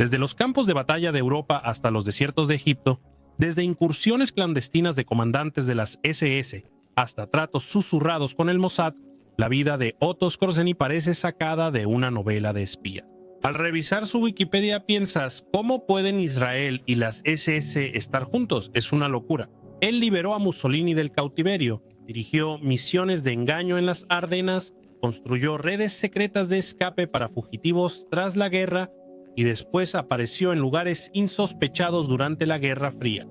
Desde los campos de batalla de Europa hasta los desiertos de Egipto, desde incursiones clandestinas de comandantes de las SS hasta tratos susurrados con el Mossad, la vida de Otto Skorzeny parece sacada de una novela de espía. Al revisar su Wikipedia piensas, ¿cómo pueden Israel y las SS estar juntos? Es una locura. Él liberó a Mussolini del cautiverio, dirigió misiones de engaño en las Ardenas, construyó redes secretas de escape para fugitivos tras la guerra y después apareció en lugares insospechados durante la Guerra Fría.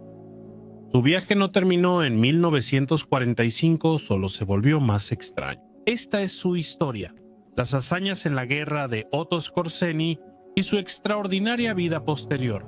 Su viaje no terminó en 1945, solo se volvió más extraño. Esta es su historia, las hazañas en la guerra de Otto Skorzeny y su extraordinaria vida posterior.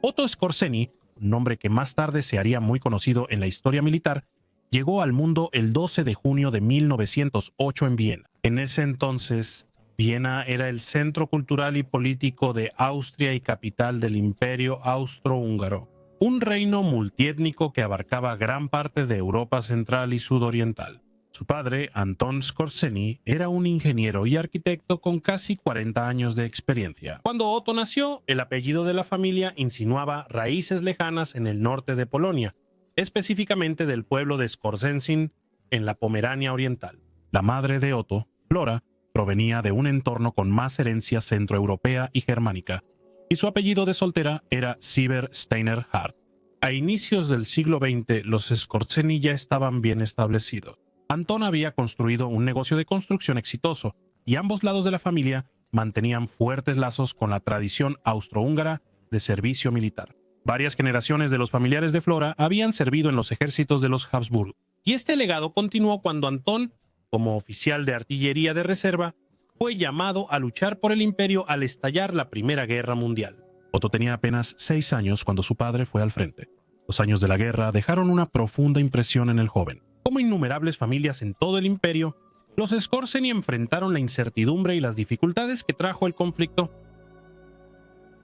Otto Skorzeny, un nombre que más tarde se haría muy conocido en la historia militar, llegó al mundo el 12 de junio de 1908 en Viena. En ese entonces, Viena era el centro cultural y político de Austria y capital del Imperio Austrohúngaro, un reino multiétnico que abarcaba gran parte de Europa central y sudoriental. Su padre, Anton Skorzeny, era un ingeniero y arquitecto con casi 40 años de experiencia. Cuando Otto nació, el apellido de la familia insinuaba raíces lejanas en el norte de Polonia, específicamente del pueblo de Skorzecin, en la Pomerania Oriental. La madre de Otto, Flora, provenía de un entorno con más herencia centroeuropea y germánica, y su apellido de soltera era Sieber Steiner Hart. A inicios del siglo XX, los Skorzeny ya estaban bien establecidos. Anton había construido un negocio de construcción exitoso, y ambos lados de la familia mantenían fuertes lazos con la tradición austrohúngara de servicio militar. Varias generaciones de los familiares de Flora habían servido en los ejércitos de los Habsburgo, y este legado continuó cuando Anton, como oficial de artillería de reserva, fue llamado a luchar por el imperio al estallar la Primera Guerra Mundial. Otto tenía apenas 6 años cuando su padre fue al frente. Los años de la guerra dejaron una profunda impresión en el joven. Como innumerables familias en todo el imperio, los Skorzeny enfrentaron la incertidumbre y las dificultades que trajo el conflicto.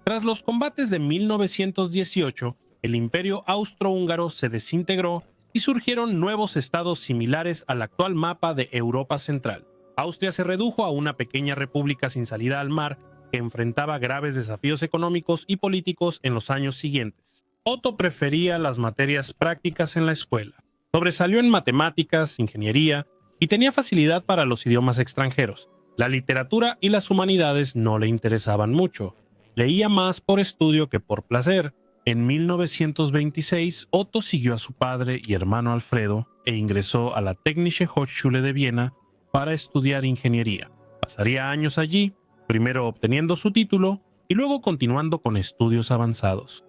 Tras los combates de 1918, el imperio austrohúngaro se desintegró y surgieron nuevos estados similares al actual mapa de Europa Central. Austria se redujo a una pequeña república sin salida al mar que enfrentaba graves desafíos económicos y políticos en los años siguientes. Otto prefería las materias prácticas en la escuela. Sobresalió en matemáticas, ingeniería y tenía facilidad para los idiomas extranjeros. La literatura y las humanidades no le interesaban mucho. Leía más por estudio que por placer. En 1926, Otto siguió a su padre y hermano Alfredo e ingresó a la Technische Hochschule de Viena para estudiar ingeniería. Pasaría años allí, primero obteniendo su título y luego continuando con estudios avanzados.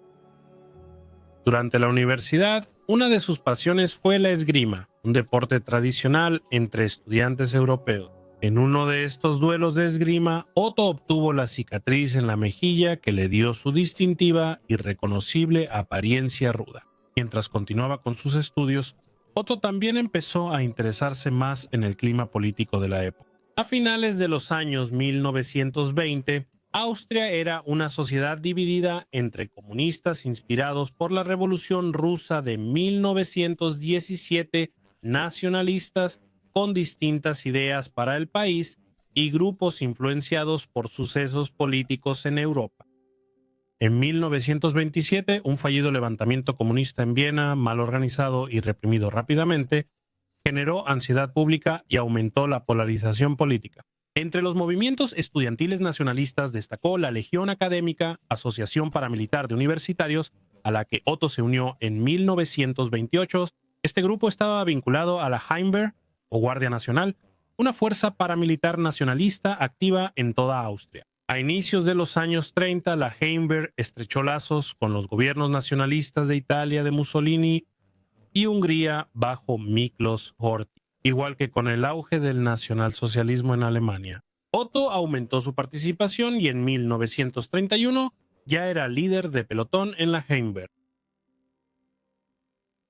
Durante la universidad, una de sus pasiones fue la esgrima, un deporte tradicional entre estudiantes europeos. En uno de estos duelos de esgrima, Otto obtuvo la cicatriz en la mejilla que le dio su distintiva y reconocible apariencia ruda. Mientras continuaba con sus estudios, Otto también empezó a interesarse más en el clima político de la época. A finales de los años 1920, Austria era una sociedad dividida entre comunistas inspirados por la Revolución Rusa de 1917, nacionalistas con distintas ideas para el país y grupos influenciados por sucesos políticos en Europa. En 1927, un fallido levantamiento comunista en Viena, mal organizado y reprimido rápidamente, generó ansiedad pública y aumentó la polarización política. Entre los movimientos estudiantiles nacionalistas destacó la Legión Académica, asociación paramilitar de universitarios, a la que Otto se unió en 1928. Este grupo estaba vinculado a la Heimwehr, o Guardia Nacional, una fuerza paramilitar nacionalista activa en toda Austria. A inicios de los años 30, la Heimwehr estrechó lazos con los gobiernos nacionalistas de Italia de Mussolini y Hungría bajo Miklos Horthy, igual que con el auge del nacionalsocialismo en Alemania. Otto aumentó su participación y en 1931 ya era líder de pelotón en la Heimwehr.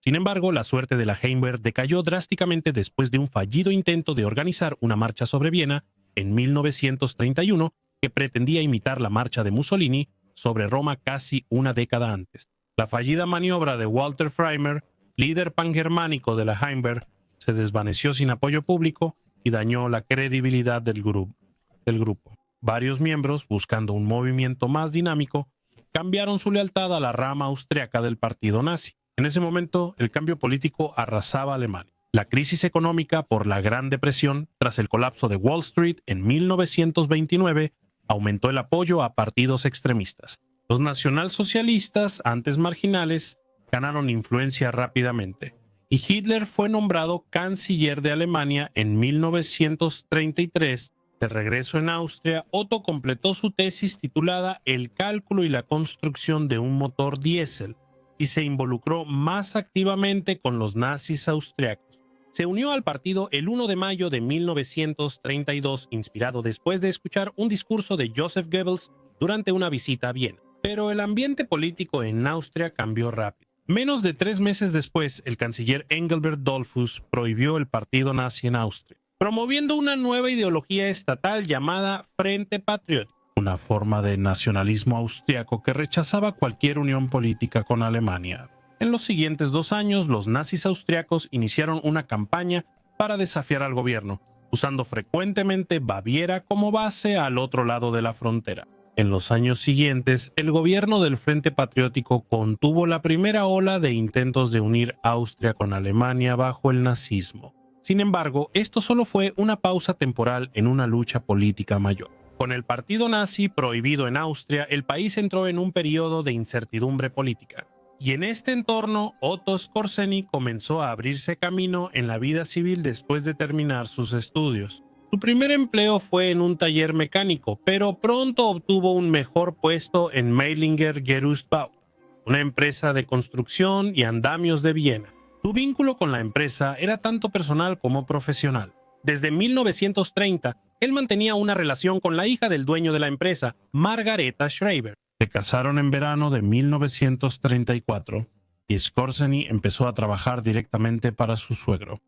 Sin embargo, la suerte de la Heimwehr decayó drásticamente después de un fallido intento de organizar una marcha sobre Viena en 1931 que pretendía imitar la marcha de Mussolini sobre Roma casi una década antes. La fallida maniobra de Walter Freimer líder pangermánico de la Heimwehr, se desvaneció sin apoyo público y dañó la credibilidad del grupo. Varios miembros, buscando un movimiento más dinámico, cambiaron su lealtad a la rama austriaca del partido nazi. En ese momento, el cambio político arrasaba a Alemania. La crisis económica por la Gran Depresión, tras el colapso de Wall Street en 1929, aumentó el apoyo a partidos extremistas. Los nacionalsocialistas, antes marginales, ganaron influencia rápidamente, y Hitler fue nombrado canciller de Alemania en 1933. De regreso en Austria, Otto completó su tesis titulada El cálculo y la construcción de un motor diésel y se involucró más activamente con los nazis austriacos. Se unió al partido el 1 de mayo de 1932, inspirado después de escuchar un discurso de Joseph Goebbels durante una visita a Viena. Pero el ambiente político en Austria cambió rápido. Menos de 3 meses después, el canciller Engelbert Dollfuss prohibió el partido nazi en Austria, promoviendo una nueva ideología estatal llamada Frente Patriótico, una forma de nacionalismo austriaco que rechazaba cualquier unión política con Alemania. En los siguientes 2 años, los nazis austriacos iniciaron una campaña para desafiar al gobierno, usando frecuentemente Baviera como base al otro lado de la frontera. En los años siguientes, el gobierno del Frente Patriótico contuvo la primera ola de intentos de unir Austria con Alemania bajo el nazismo. Sin embargo, esto solo fue una pausa temporal en una lucha política mayor. Con el partido nazi prohibido en Austria, el país entró en un periodo de incertidumbre política. Y en este entorno, Otto Skorzeny comenzó a abrirse camino en la vida civil después de terminar sus estudios. Su primer empleo fue en un taller mecánico, pero pronto obtuvo un mejor puesto en Meilinger Gerüstbau, una empresa de construcción y andamios de Viena. Su vínculo con la empresa era tanto personal como profesional. Desde 1930, él mantenía una relación con la hija del dueño de la empresa, Margareta Schreiber. Se casaron en verano de 1934 y Skorzeny empezó a trabajar directamente para su suegro.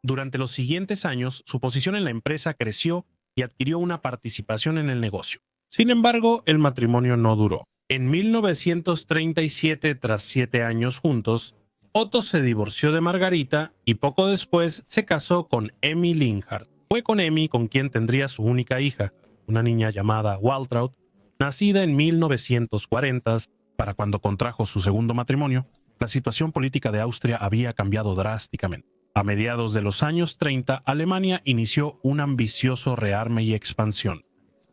Durante los siguientes años, su posición en la empresa creció y adquirió una participación en el negocio. Sin embargo, el matrimonio no duró. En 1937, tras 7 años juntos, Otto se divorció de Margarita y poco después se casó con Emmy Linhardt. Fue con Emmy con quien tendría su única hija, una niña llamada Waltraud, nacida en 1940. Para cuando contrajo su segundo matrimonio, la situación política de Austria había cambiado drásticamente. A mediados de los años 30, Alemania inició un ambicioso rearme y expansión.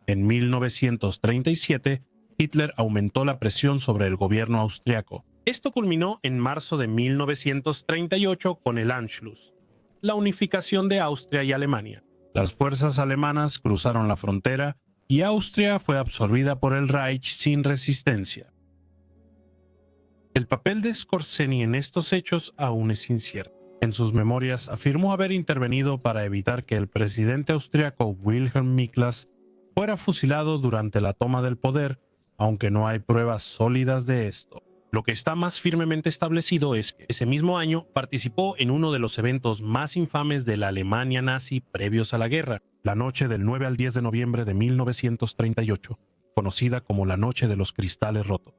En 1937, Hitler aumentó la presión sobre el gobierno austriaco. Esto culminó en marzo de 1938 con el Anschluss, la unificación de Austria y Alemania. Las fuerzas alemanas cruzaron la frontera y Austria fue absorbida por el Reich sin resistencia. El papel de Skorzeny en estos hechos aún es incierto. En sus memorias afirmó haber intervenido para evitar que el presidente austriaco Wilhelm Miklas fuera fusilado durante la toma del poder, aunque no hay pruebas sólidas de esto. Lo que está más firmemente establecido es que ese mismo año participó en uno de los eventos más infames de la Alemania nazi previos a la guerra, la noche del 9 al 10 de noviembre de 1938, conocida como la Noche de los Cristales Rotos.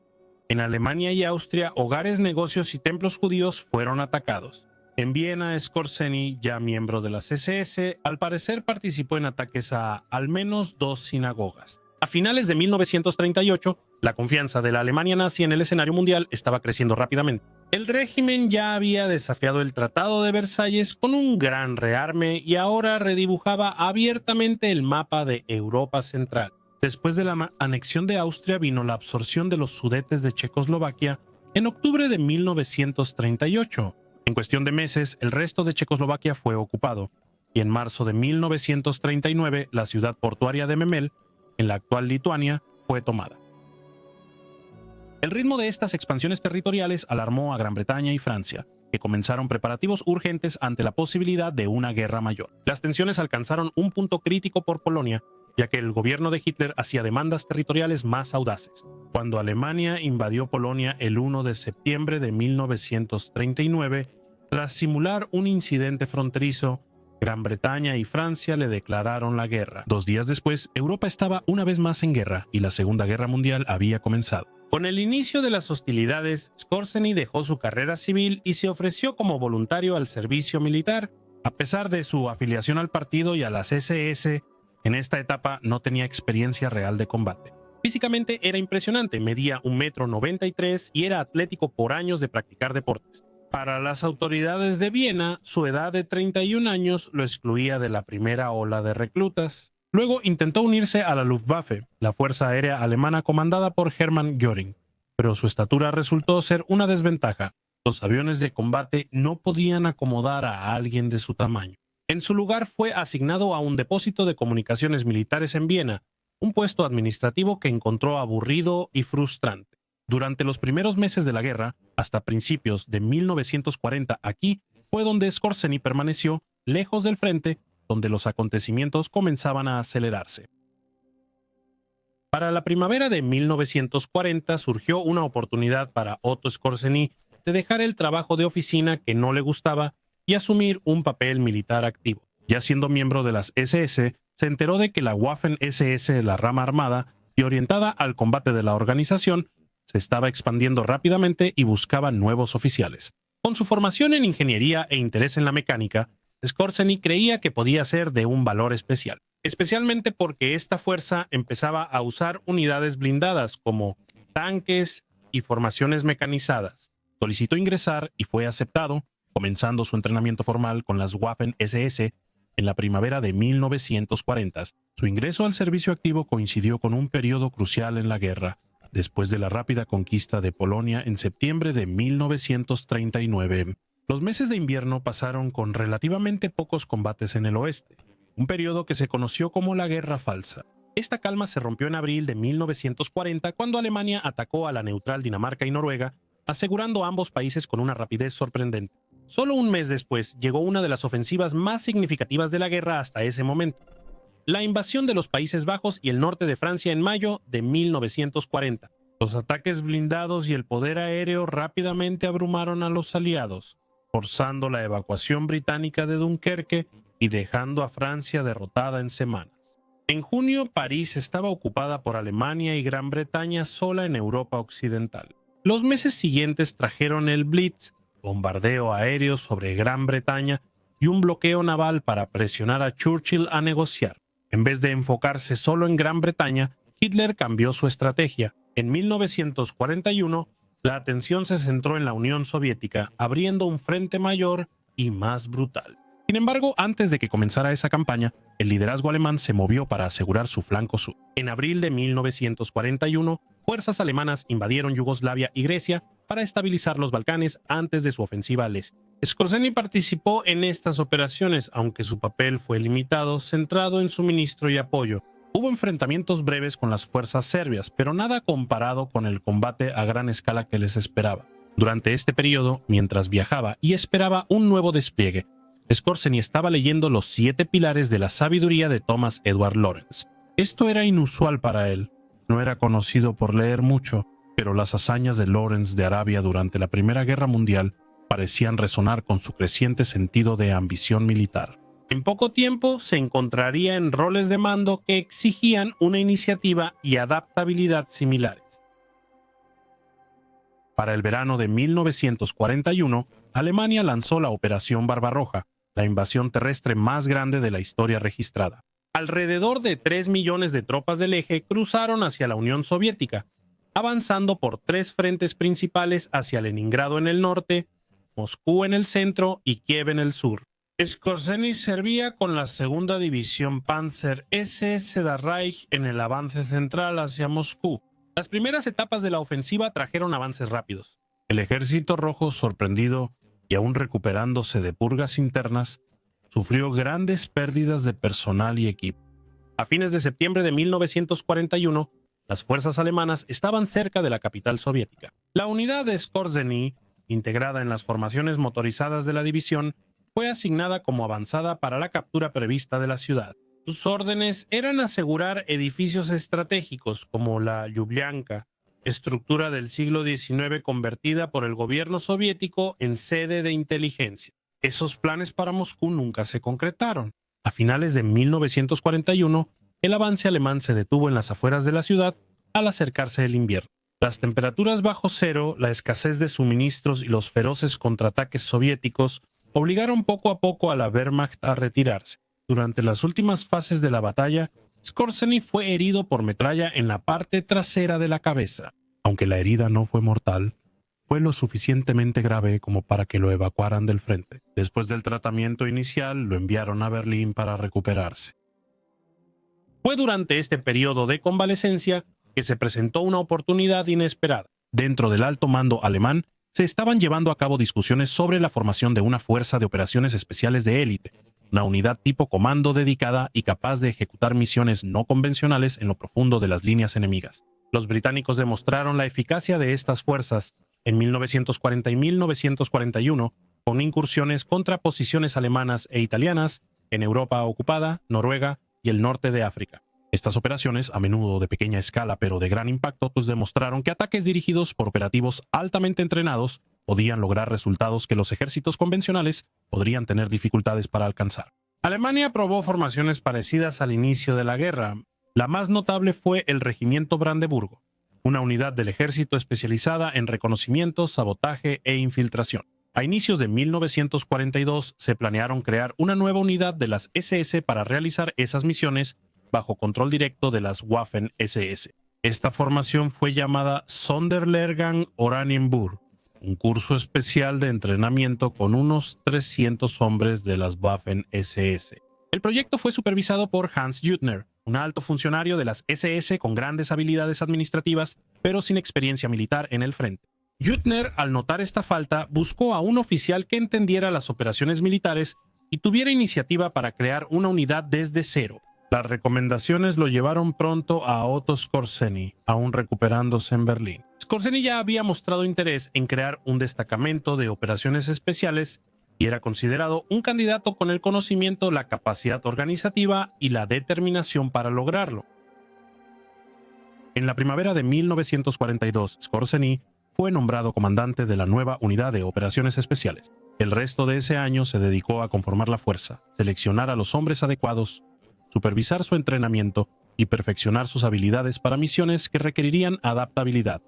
En Alemania y Austria, hogares, negocios y templos judíos fueron atacados. En Viena, Skorzeny, ya miembro de las SS, al parecer participó en ataques a al menos 2 sinagogas. A finales de 1938, la confianza de la Alemania nazi en el escenario mundial estaba creciendo rápidamente. El régimen ya había desafiado el Tratado de Versalles con un gran rearme y ahora redibujaba abiertamente el mapa de Europa Central. Después de la anexión de Austria vino la absorción de los Sudetes de Checoslovaquia en octubre de 1938. En cuestión de meses, el resto de Checoslovaquia fue ocupado, y en marzo de 1939 la ciudad portuaria de Memel, en la actual Lituania, fue tomada. El ritmo de estas expansiones territoriales alarmó a Gran Bretaña y Francia, que comenzaron preparativos urgentes ante la posibilidad de una guerra mayor. Las tensiones alcanzaron un punto crítico por Polonia, ya que el gobierno de Hitler hacía demandas territoriales más audaces. Cuando Alemania invadió Polonia el 1 de septiembre de 1939, tras simular un incidente fronterizo, Gran Bretaña y Francia le declararon la guerra. 2 días después, Europa estaba una vez más en guerra y la Segunda Guerra Mundial había comenzado. Con el inicio de las hostilidades, Skorzeny dejó su carrera civil y se ofreció como voluntario al servicio militar. A pesar de su afiliación al partido y a las SS, en esta etapa no tenía experiencia real de combate. Físicamente era impresionante, medía 1,93 m y era atlético por años de practicar deportes. Para las autoridades de Viena, su edad de 31 años lo excluía de la primera ola de reclutas. Luego intentó unirse a la Luftwaffe, la fuerza aérea alemana comandada por Hermann Göring, pero su estatura resultó ser una desventaja. Los aviones de combate no podían acomodar a alguien de su tamaño. En su lugar fue asignado a un depósito de comunicaciones militares en Viena, un puesto administrativo que encontró aburrido y frustrante. Durante los primeros meses de la guerra, hasta principios de 1940, aquí fue donde Skorzeny permaneció, lejos del frente, donde los acontecimientos comenzaban a acelerarse. Para la primavera de 1940 surgió una oportunidad para Otto Skorzeny de dejar el trabajo de oficina que no le gustaba y asumir un papel militar activo. Ya siendo miembro de las SS, se enteró de que la Waffen-SS, la rama armada y orientada al combate de la organización, se estaba expandiendo rápidamente y buscaba nuevos oficiales. Con su formación en ingeniería e interés en la mecánica, Skorzeny creía que podía ser de un valor especial, especialmente porque esta fuerza empezaba a usar unidades blindadas como tanques y formaciones mecanizadas. Solicitó ingresar y fue aceptado, comenzando su entrenamiento formal con las Waffen-SS en la primavera de 1940. Su ingreso al servicio activo coincidió con un periodo crucial en la guerra, después de la rápida conquista de Polonia en septiembre de 1939. Los meses de invierno pasaron con relativamente pocos combates en el oeste, un periodo que se conoció como la Guerra Falsa. Esta calma se rompió en abril de 1940 cuando Alemania atacó a la neutral Dinamarca y Noruega, asegurando a ambos países con una rapidez sorprendente. Solo un mes después llegó una de las ofensivas más significativas de la guerra hasta ese momento: la invasión de los Países Bajos y el norte de Francia en mayo de 1940. Los ataques blindados y el poder aéreo rápidamente abrumaron a los aliados, forzando la evacuación británica de Dunkerque y dejando a Francia derrotada en semanas. En junio, París estaba ocupada por Alemania y Gran Bretaña sola en Europa occidental. Los meses siguientes trajeron el Blitz, bombardeo aéreo sobre Gran Bretaña y un bloqueo naval para presionar a Churchill a negociar. En vez de enfocarse solo en Gran Bretaña, Hitler cambió su estrategia. En 1941, la atención se centró en la Unión Soviética, abriendo un frente mayor y más brutal. Sin embargo, antes de que comenzara esa campaña, el liderazgo alemán se movió para asegurar su flanco sur. En abril de 1941, fuerzas alemanas invadieron Yugoslavia y Grecia para estabilizar los Balcanes antes de su ofensiva al este. Skorzeny participó en estas operaciones, aunque su papel fue limitado, centrado en suministro y apoyo. Hubo enfrentamientos breves con las fuerzas serbias, pero nada comparado con el combate a gran escala que les esperaba. Durante este periodo, mientras viajaba y esperaba un nuevo despliegue, Skorzeny estaba leyendo los 7 pilares de la sabiduría de Thomas Edward Lawrence. Esto era inusual para él. No era conocido por leer mucho, pero las hazañas de Lawrence de Arabia durante la Primera Guerra Mundial parecían resonar con su creciente sentido de ambición militar. En poco tiempo se encontraría en roles de mando que exigían una iniciativa y adaptabilidad similares. Para el verano de 1941, Alemania lanzó la Operación Barbarroja, la invasión terrestre más grande de la historia registrada. Alrededor de 3 millones de tropas del eje cruzaron hacia la Unión Soviética, avanzando por 3 frentes principales hacia Leningrado en el norte, Moscú en el centro y Kiev en el sur. Skorzeny servía con la segunda división Panzer SS del Reich en el avance central hacia Moscú. Las primeras etapas de la ofensiva trajeron avances rápidos. El Ejército Rojo, sorprendido y aún recuperándose de purgas internas, sufrió grandes pérdidas de personal y equipo. A fines de septiembre de 1941, las fuerzas alemanas estaban cerca de la capital soviética. La unidad de Skorzeny, integrada en las formaciones motorizadas de la división, fue asignada como avanzada para la captura prevista de la ciudad. Sus órdenes eran asegurar edificios estratégicos como la Lubyanka, estructura del siglo XIX convertida por el gobierno soviético en sede de inteligencia. Esos planes para Moscú nunca se concretaron. A finales de 1941, el avance alemán se detuvo en las afueras de la ciudad al acercarse el invierno. Las temperaturas bajo cero, la escasez de suministros y los feroces contraataques soviéticos obligaron poco a poco a la Wehrmacht a retirarse. Durante las últimas fases de la batalla, Skorzeny fue herido por metralla en la parte trasera de la cabeza. Aunque la herida no fue mortal, fue lo suficientemente grave como para que lo evacuaran del frente. Después del tratamiento inicial, lo enviaron a Berlín para recuperarse. Fue durante este periodo de convalecencia que se presentó una oportunidad inesperada. Dentro del alto mando alemán, se estaban llevando a cabo discusiones sobre la formación de una fuerza de operaciones especiales de élite, una unidad tipo comando dedicada y capaz de ejecutar misiones no convencionales en lo profundo de las líneas enemigas. Los británicos demostraron la eficacia de estas fuerzas en 1940 y 1941 con incursiones contra posiciones alemanas e italianas en Europa ocupada, Noruega y el norte de África. Estas operaciones, a menudo de pequeña escala pero de gran impacto, demostraron que ataques dirigidos por operativos altamente entrenados podían lograr resultados que los ejércitos convencionales podrían tener dificultades para alcanzar. Alemania probó formaciones parecidas al inicio de la guerra. La más notable fue el Regimiento Brandeburgo, una unidad del ejército especializada en reconocimiento, sabotaje e infiltración. A inicios de 1942 se planearon crear una nueva unidad de las SS para realizar esas misiones bajo control directo de las Waffen-SS. Esta formación fue llamada Sonderlehrgang Oranienburg, un curso especial de entrenamiento con unos 300 hombres de las Waffen-SS. El proyecto fue supervisado por Hans Juttner, un alto funcionario de las SS con grandes habilidades administrativas, pero sin experiencia militar en el frente. Juttner, al notar esta falta, buscó a un oficial que entendiera las operaciones militares y tuviera iniciativa para crear una unidad desde cero. Las recomendaciones lo llevaron pronto a Otto Skorzeny, aún recuperándose en Berlín. Skorzeny ya había mostrado interés en crear un destacamento de operaciones especiales y era considerado un candidato con el conocimiento, la capacidad organizativa y la determinación para lograrlo. En la primavera de 1942, Skorzeny fue nombrado comandante de la nueva unidad de operaciones especiales. El resto de ese año se dedicó a conformar la fuerza, seleccionar a los hombres adecuados, supervisar su entrenamiento y perfeccionar sus habilidades para misiones que requerirían adaptabilidad,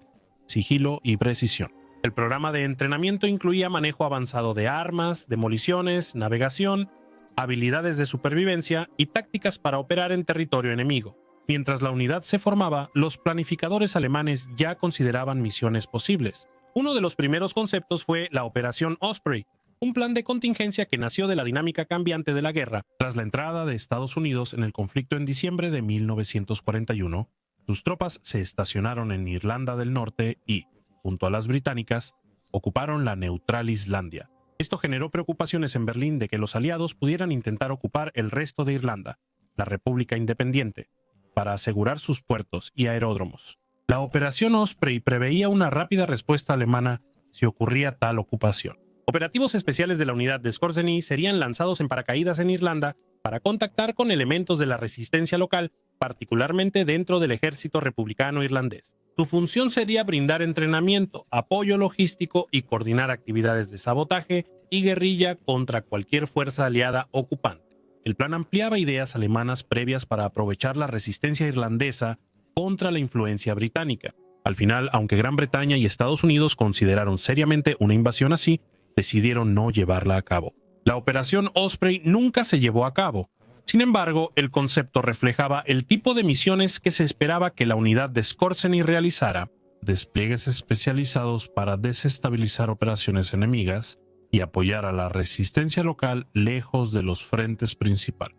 sigilo y precisión. El programa de entrenamiento incluía manejo avanzado de armas, demoliciones, navegación, habilidades de supervivencia y tácticas para operar en territorio enemigo. Mientras la unidad se formaba, los planificadores alemanes ya consideraban misiones posibles. Uno de los primeros conceptos fue la Operación Osprey, un plan de contingencia que nació de la dinámica cambiante de la guerra. Tras la entrada de Estados Unidos en el conflicto en diciembre de 1941, sus tropas se estacionaron en Irlanda del Norte y, junto a las británicas, ocuparon la neutral Islandia. Esto generó preocupaciones en Berlín de que los aliados pudieran intentar ocupar el resto de Irlanda, la República Independiente, para asegurar sus puertos y aeródromos. La Operación Osprey preveía una rápida respuesta alemana si ocurría tal ocupación. Operativos especiales de la unidad de Skorzeny serían lanzados en paracaídas en Irlanda para contactar con elementos de la resistencia local, particularmente dentro del ejército republicano irlandés. Su función sería brindar entrenamiento, apoyo logístico y coordinar actividades de sabotaje y guerrilla contra cualquier fuerza aliada ocupante. El plan ampliaba ideas alemanas previas para aprovechar la resistencia irlandesa contra la influencia británica. Al final, aunque Gran Bretaña y Estados Unidos consideraron seriamente una invasión así, decidieron no llevarla a cabo. La Operación Osprey nunca se llevó a cabo. Sin embargo, el concepto reflejaba el tipo de misiones que se esperaba que la unidad de Skorzeny realizara: despliegues especializados para desestabilizar operaciones enemigas y apoyar a la resistencia local lejos de los frentes principales.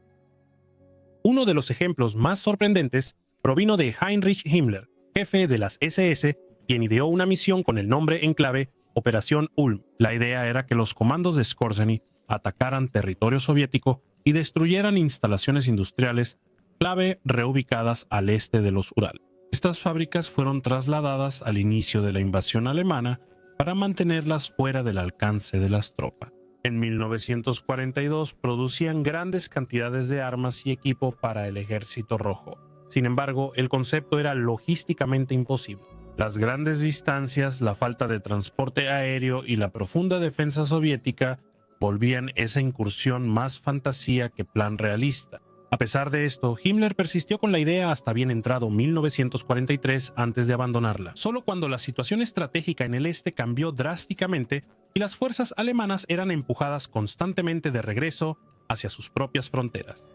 Uno de los ejemplos más sorprendentes provino de Heinrich Himmler, jefe de las SS, quien ideó una misión con el nombre en clave Operación Ulm. La idea era que los comandos de Skorzeny atacaran territorio soviético y destruyeran instalaciones industriales clave reubicadas al este de los Ural. Estas fábricas fueron trasladadas al inicio de la invasión alemana para mantenerlas fuera del alcance de las tropas. En 1942 producían grandes cantidades de armas y equipo para el Ejército Rojo. Sin embargo, el concepto era logísticamente imposible. Las grandes distancias, la falta de transporte aéreo y la profunda defensa soviética volvían esa incursión más fantasía que plan realista. A pesar de esto, Himmler persistió con la idea hasta bien entrado 1943 antes de abandonarla. Solo cuando la situación estratégica en el este cambió drásticamente y las fuerzas alemanas eran empujadas constantemente de regreso hacia sus propias fronteras.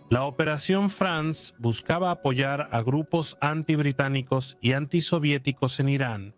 La Operación Franz buscaba apoyar a grupos antibritánicos y antisoviéticos en Irán,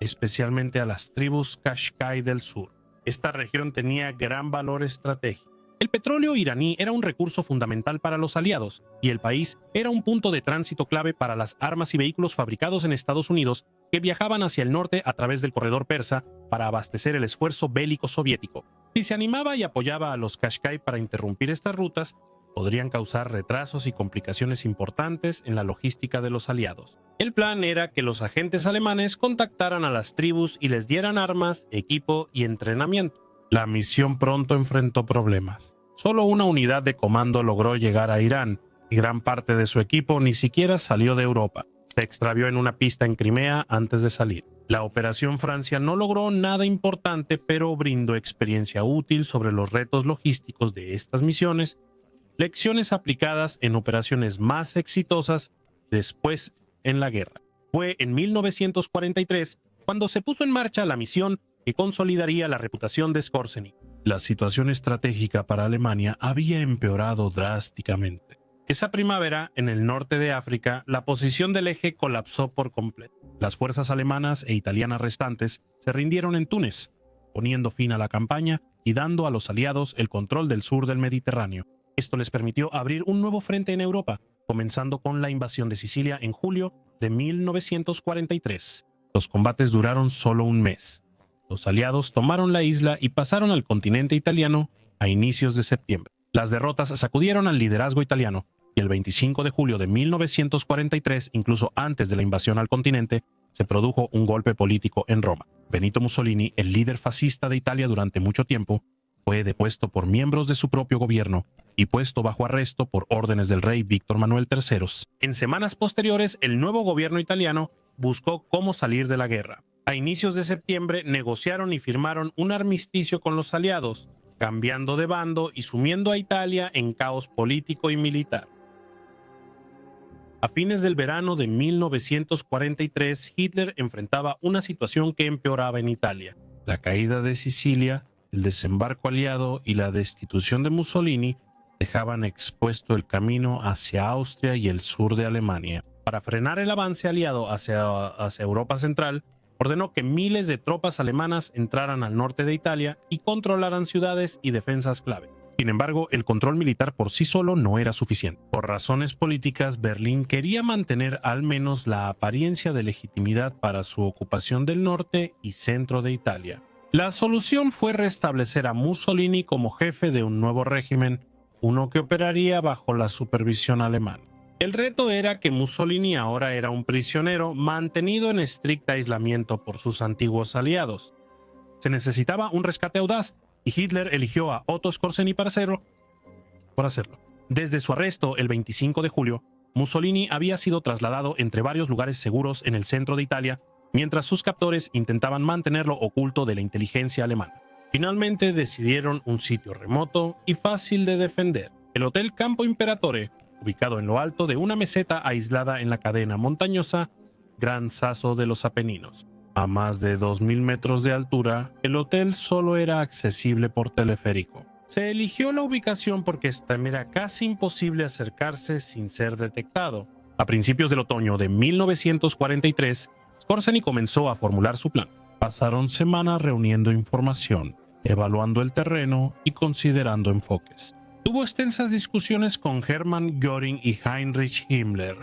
especialmente a las tribus Qashqai del sur. Esta región tenía gran valor estratégico. El petróleo iraní era un recurso fundamental para los aliados, y el país era un punto de tránsito clave para las armas y vehículos fabricados en Estados Unidos que viajaban hacia el norte a través del corredor persa para abastecer el esfuerzo bélico soviético. Si se animaba y apoyaba a los Qashqai para interrumpir estas rutas, podrían causar retrasos y complicaciones importantes en la logística de los aliados. El plan era que los agentes alemanes contactaran a las tribus y les dieran armas, equipo y entrenamiento. La misión pronto enfrentó problemas. Solo una unidad de comando logró llegar a Irán, y gran parte de su equipo ni siquiera salió de Europa. Se extravió en una pista en Crimea antes de salir. La Operación Francia no logró nada importante, pero brindó experiencia útil sobre los retos logísticos de estas misiones, lecciones aplicadas en operaciones más exitosas después en la guerra. Fue en 1943 cuando se puso en marcha la misión que consolidaría la reputación de Skorzeny. La situación estratégica para Alemania había empeorado drásticamente. Esa primavera, en el norte de África, la posición del eje colapsó por completo. Las fuerzas alemanas e italianas restantes se rindieron en Túnez, poniendo fin a la campaña y dando a los aliados el control del sur del Mediterráneo. Esto les permitió abrir un nuevo frente en Europa, comenzando con la invasión de Sicilia en julio de 1943. Los combates duraron solo un mes. Los aliados tomaron la isla y pasaron al continente italiano a inicios de septiembre. Las derrotas sacudieron al liderazgo italiano y el 25 de julio de 1943, incluso antes de la invasión al continente, se produjo un golpe político en Roma. Benito Mussolini, el líder fascista de Italia durante mucho tiempo, fue depuesto por miembros de su propio gobierno y puesto bajo arresto por órdenes del rey Víctor Manuel III. En semanas posteriores, el nuevo gobierno italiano buscó cómo salir de la guerra. A inicios de septiembre negociaron y firmaron un armisticio con los aliados, cambiando de bando y sumiendo a Italia en caos político y militar. A fines del verano de 1943, Hitler enfrentaba una situación que empeoraba en Italia. La caída de Sicilia, el desembarco aliado y la destitución de Mussolini dejaban expuesto el camino hacia Austria y el sur de Alemania. Para frenar el avance aliado hacia Europa Central, ordenó que miles de tropas alemanas entraran al norte de Italia y controlaran ciudades y defensas clave. Sin embargo, el control militar por sí solo no era suficiente. Por razones políticas, Berlín quería mantener al menos la apariencia de legitimidad para su ocupación del norte y centro de Italia. La solución fue restablecer a Mussolini como jefe de un nuevo régimen, uno que operaría bajo la supervisión alemana. El reto era que Mussolini ahora era un prisionero mantenido en estricto aislamiento por sus antiguos aliados. Se necesitaba un rescate audaz y Hitler eligió a Otto Skorzeny por hacerlo. Desde su arresto el 25 de julio, Mussolini había sido trasladado entre varios lugares seguros en el centro de Italia, mientras sus captores intentaban mantenerlo oculto de la inteligencia alemana. Finalmente decidieron un sitio remoto y fácil de defender, el Hotel Campo Imperatore, ubicado en lo alto de una meseta aislada en la cadena montañosa Gran Sasso de los Apeninos. A más de 2.000 metros de altura, el hotel solo era accesible por teleférico. Se eligió la ubicación porque era casi imposible acercarse sin ser detectado. A principios del otoño de 1943, Skorzeny comenzó a formular su plan. Pasaron semanas reuniendo información, evaluando el terreno y considerando enfoques. Tuvo extensas discusiones con Hermann Göring y Heinrich Himmler,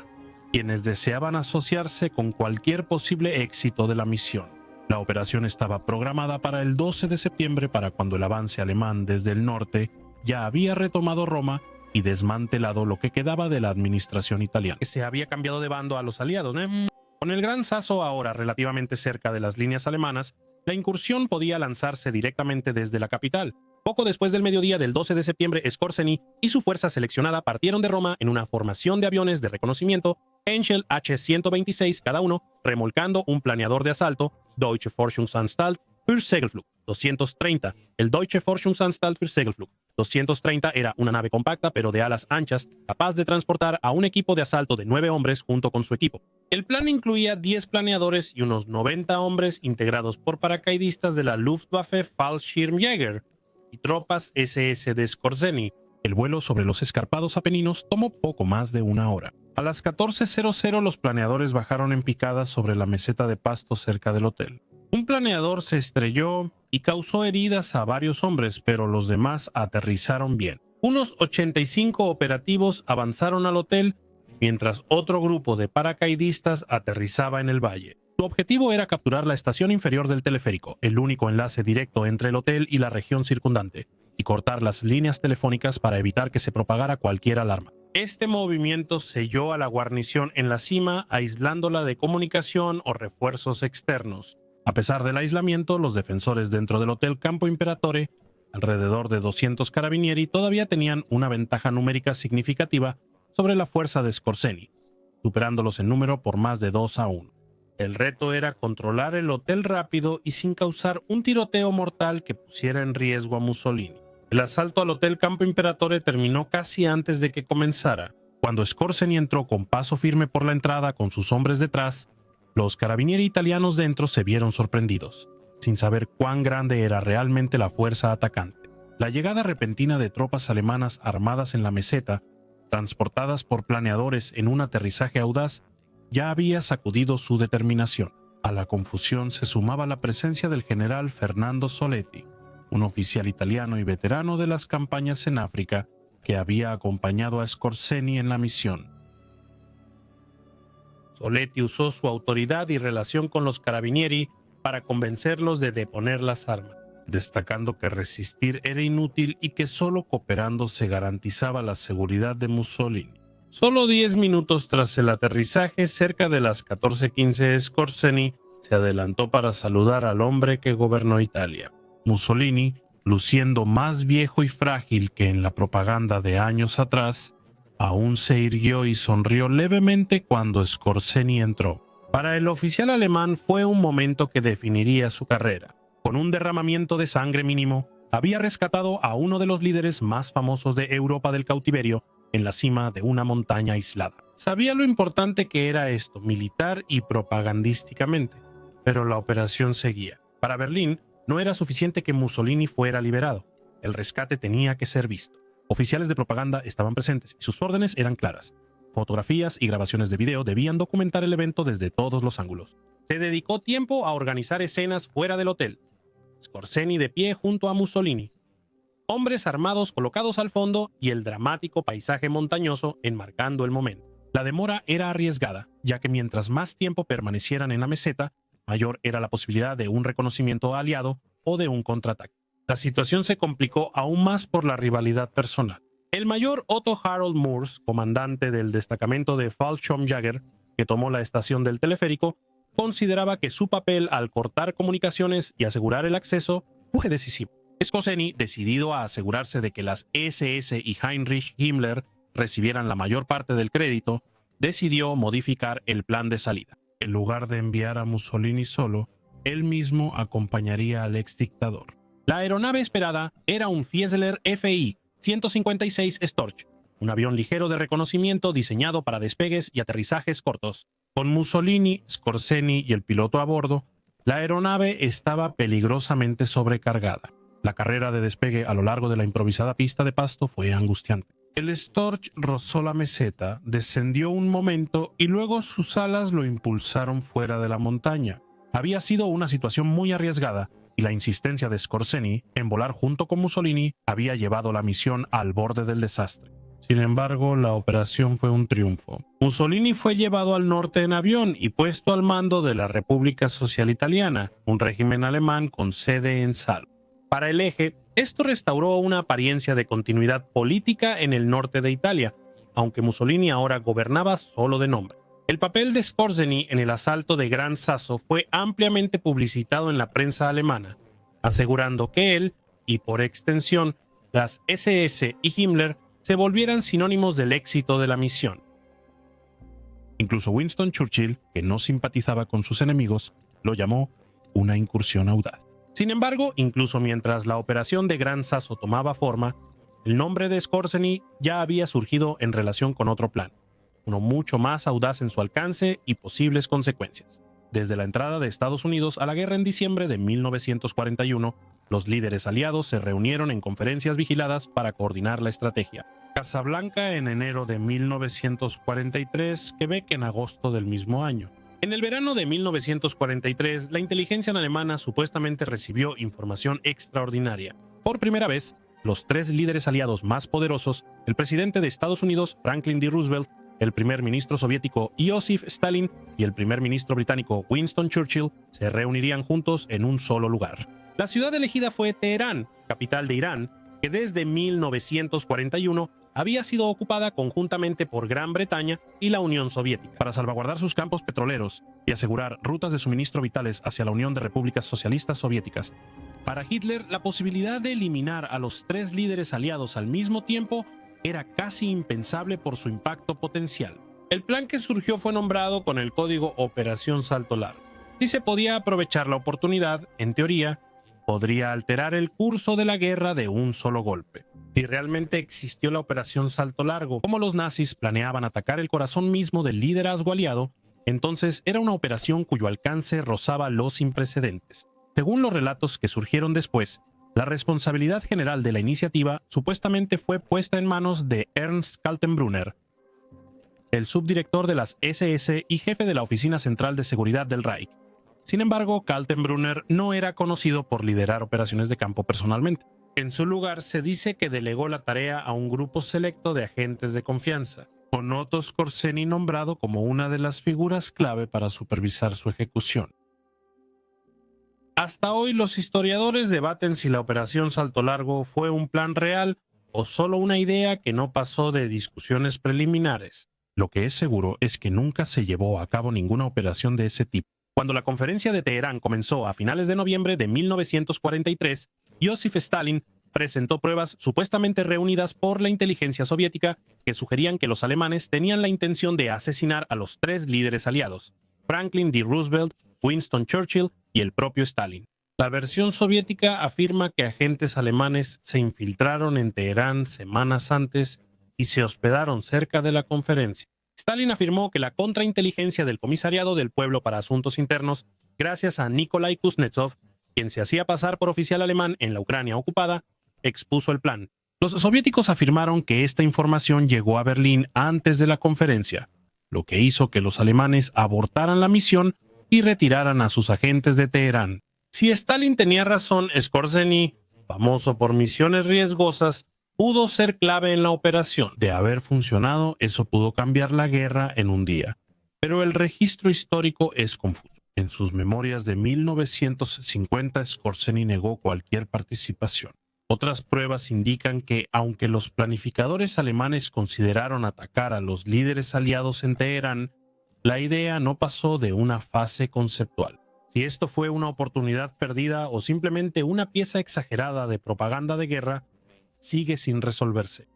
quienes deseaban asociarse con cualquier posible éxito de la misión. La operación estaba programada para el 12 de septiembre, para cuando el avance alemán desde el norte ya había retomado Roma y desmantelado lo que quedaba de la administración italiana. Se había cambiado de bando a los aliados, Con el Gran Sasso ahora relativamente cerca de las líneas alemanas, la incursión podía lanzarse directamente desde la capital. Poco después del mediodía del 12 de septiembre, Skorzeny y su fuerza seleccionada partieron de Roma en una formación de aviones de reconocimiento Henschel H-126 cada uno, remolcando un planeador de asalto Deutsche Forschungsanstalt für Segelflug 230, el Deutsche Forschungsanstalt für Segelflug 230 era una nave compacta pero de alas anchas, capaz de transportar a un equipo de asalto de 9 hombres junto con su equipo. El plan incluía 10 planeadores y unos 90 hombres integrados por paracaidistas de la Luftwaffe Fallschirmjäger y tropas SS de Skorzeny. El vuelo sobre los escarpados Apeninos tomó poco más de una hora. A las 14:00 los planeadores bajaron en picada sobre la meseta de pasto cerca del hotel. Un planeador se estrelló y causó heridas a varios hombres, pero los demás aterrizaron bien. Unos 85 operativos avanzaron al hotel, mientras otro grupo de paracaidistas aterrizaba en el valle. Su objetivo era capturar la estación inferior del teleférico, el único enlace directo entre el hotel y la región circundante, y cortar las líneas telefónicas para evitar que se propagara cualquier alarma. Este movimiento selló a la guarnición en la cima, aislándola de comunicación o refuerzos externos. A pesar del aislamiento, los defensores dentro del Hotel Campo Imperatore, alrededor de 200 carabinieri, todavía tenían una ventaja numérica significativa sobre la fuerza de Skorzeny, superándolos en número por más de 2-1. El reto era controlar el hotel rápido y sin causar un tiroteo mortal que pusiera en riesgo a Mussolini. El asalto al Hotel Campo Imperatore terminó casi antes de que comenzara. Cuando Skorzeny entró con paso firme por la entrada con sus hombres detrás, los carabinieri italianos dentro se vieron sorprendidos, sin saber cuán grande era realmente la fuerza atacante. La llegada repentina de tropas alemanas armadas en la meseta, transportadas por planeadores en un aterrizaje audaz, ya había sacudido su determinación. A la confusión se sumaba la presencia del general Fernando Soletti, un oficial italiano y veterano de las campañas en África que había acompañado a Skorzeny en la misión. Soletti usó su autoridad y relación con los carabinieri para convencerlos de deponer las armas, destacando que resistir era inútil y que solo cooperando se garantizaba la seguridad de Mussolini. Solo 10 minutos tras el aterrizaje, cerca de las 14:15, Skorzeny se adelantó para saludar al hombre que gobernó Italia. Mussolini, luciendo más viejo y frágil que en la propaganda de años atrás, aún se irguió y sonrió levemente cuando Skorzeny entró. Para el oficial alemán fue un momento que definiría su carrera. Con un derramamiento de sangre mínimo, había rescatado a uno de los líderes más famosos de Europa del cautiverio en la cima de una montaña aislada. Sabía lo importante que era esto, militar y propagandísticamente, pero la operación seguía. Para Berlín, no era suficiente que Mussolini fuera liberado. El rescate tenía que ser visto. Oficiales de propaganda estaban presentes y sus órdenes eran claras. Fotografías y grabaciones de video debían documentar el evento desde todos los ángulos. Se dedicó tiempo a organizar escenas fuera del hotel. Skorzeny de pie junto a Mussolini, hombres armados colocados al fondo y el dramático paisaje montañoso enmarcando el momento. La demora era arriesgada, ya que mientras más tiempo permanecieran en la meseta, mayor era la posibilidad de un reconocimiento aliado o de un contraataque. La situación se complicó aún más por la rivalidad personal. El mayor Otto Harold Moors, comandante del destacamento de Fallschirmjäger, que tomó la estación del teleférico, consideraba que su papel al cortar comunicaciones y asegurar el acceso fue decisivo. Skorzeny, decidido a asegurarse de que las SS y Heinrich Himmler recibieran la mayor parte del crédito, decidió modificar el plan de salida. En lugar de enviar a Mussolini solo, él mismo acompañaría al exdictador. La aeronave esperada era un Fieseler FI-156 Storch, un avión ligero de reconocimiento diseñado para despegues y aterrizajes cortos. Con Mussolini, Skorzeny y el piloto a bordo, la aeronave estaba peligrosamente sobrecargada. La carrera de despegue a lo largo de la improvisada pista de pasto fue angustiante. El Storch rozó la meseta, descendió un momento y luego sus alas lo impulsaron fuera de la montaña. Había sido una situación muy arriesgada y la insistencia de Skorzeny en volar junto con Mussolini había llevado la misión al borde del desastre. Sin embargo, la operación fue un triunfo. Mussolini fue llevado al norte en avión y puesto al mando de la República Social Italiana, un régimen alemán con sede en Salvo. Para el Eje, esto restauró una apariencia de continuidad política en el norte de Italia, aunque Mussolini ahora gobernaba solo de nombre. El papel de Skorzeny en el asalto de Gran Sasso fue ampliamente publicitado en la prensa alemana, asegurando que él, y por extensión, las SS y Himmler, se volvieran sinónimos del éxito de la misión. Incluso Winston Churchill, que no simpatizaba con sus enemigos, lo llamó una incursión audaz. Sin embargo, incluso mientras la operación de Gran Sasso tomaba forma, el nombre de Skorzeny ya había surgido en relación con otro plan, uno mucho más audaz en su alcance y posibles consecuencias. Desde la entrada de Estados Unidos a la guerra en diciembre de 1941, los líderes aliados se reunieron en conferencias vigiladas para coordinar la estrategia. Casablanca en enero de 1943, Quebec en agosto del mismo año. En el verano de 1943, la inteligencia alemana supuestamente recibió información extraordinaria. Por primera vez, los tres líderes aliados más poderosos, el presidente de Estados Unidos, Franklin D. Roosevelt, el primer ministro soviético Joseph Stalin y el primer ministro británico Winston Churchill, se reunirían juntos en un solo lugar. La ciudad elegida fue Teherán, capital de Irán, que desde 1941 había sido ocupada conjuntamente por Gran Bretaña y la Unión Soviética. Para salvaguardar sus campos petroleros y asegurar rutas de suministro vitales hacia la Unión de Repúblicas Socialistas Soviéticas, para Hitler la posibilidad de eliminar a los tres líderes aliados al mismo tiempo era casi impensable por su impacto potencial. El plan que surgió fue nombrado con el código Operación Salto Largo. Si se podía aprovechar la oportunidad, en teoría, podría alterar el curso de la guerra de un solo golpe. Si realmente existió la Operación Salto Largo, como los nazis planeaban atacar el corazón mismo del liderazgo aliado, entonces era una operación cuyo alcance rozaba los sin precedentes. Según los relatos que surgieron después, la responsabilidad general de la iniciativa supuestamente fue puesta en manos de Ernst Kaltenbrunner, el subdirector de las SS y jefe de la Oficina Central de Seguridad del Reich. Sin embargo, Kaltenbrunner no era conocido por liderar operaciones de campo personalmente. En su lugar, se dice que delegó la tarea a un grupo selecto de agentes de confianza, con Otto Skorzeny nombrado como una de las figuras clave para supervisar su ejecución. Hasta hoy los historiadores debaten si la Operación Salto Largo fue un plan real o solo una idea que no pasó de discusiones preliminares. Lo que es seguro es que nunca se llevó a cabo ninguna operación de ese tipo. Cuando la conferencia de Teherán comenzó a finales de noviembre de 1943, Joseph Stalin presentó pruebas supuestamente reunidas por la inteligencia soviética que sugerían que los alemanes tenían la intención de asesinar a los tres líderes aliados, Franklin D. Roosevelt, Winston Churchill y el propio Stalin. La versión soviética afirma que agentes alemanes se infiltraron en Teherán semanas antes y se hospedaron cerca de la conferencia. Stalin afirmó que la contrainteligencia del Comisariado del Pueblo para Asuntos Internos, gracias a Nikolai Kuznetsov, quien se hacía pasar por oficial alemán en la Ucrania ocupada, expuso el plan. Los soviéticos afirmaron que esta información llegó a Berlín antes de la conferencia, lo que hizo que los alemanes abortaran la misión y retiraran a sus agentes de Teherán. Si Stalin tenía razón, Skorzeny, famoso por misiones riesgosas, pudo ser clave en la operación. De haber funcionado, eso pudo cambiar la guerra en un día. Pero el registro histórico es confuso. En sus memorias de 1950, Skorzeny negó cualquier participación. Otras pruebas indican que, aunque los planificadores alemanes consideraron atacar a los líderes aliados en Teherán, la idea no pasó de una fase conceptual. Si esto fue una oportunidad perdida o simplemente una pieza exagerada de propaganda de guerra, sigue sin resolverse.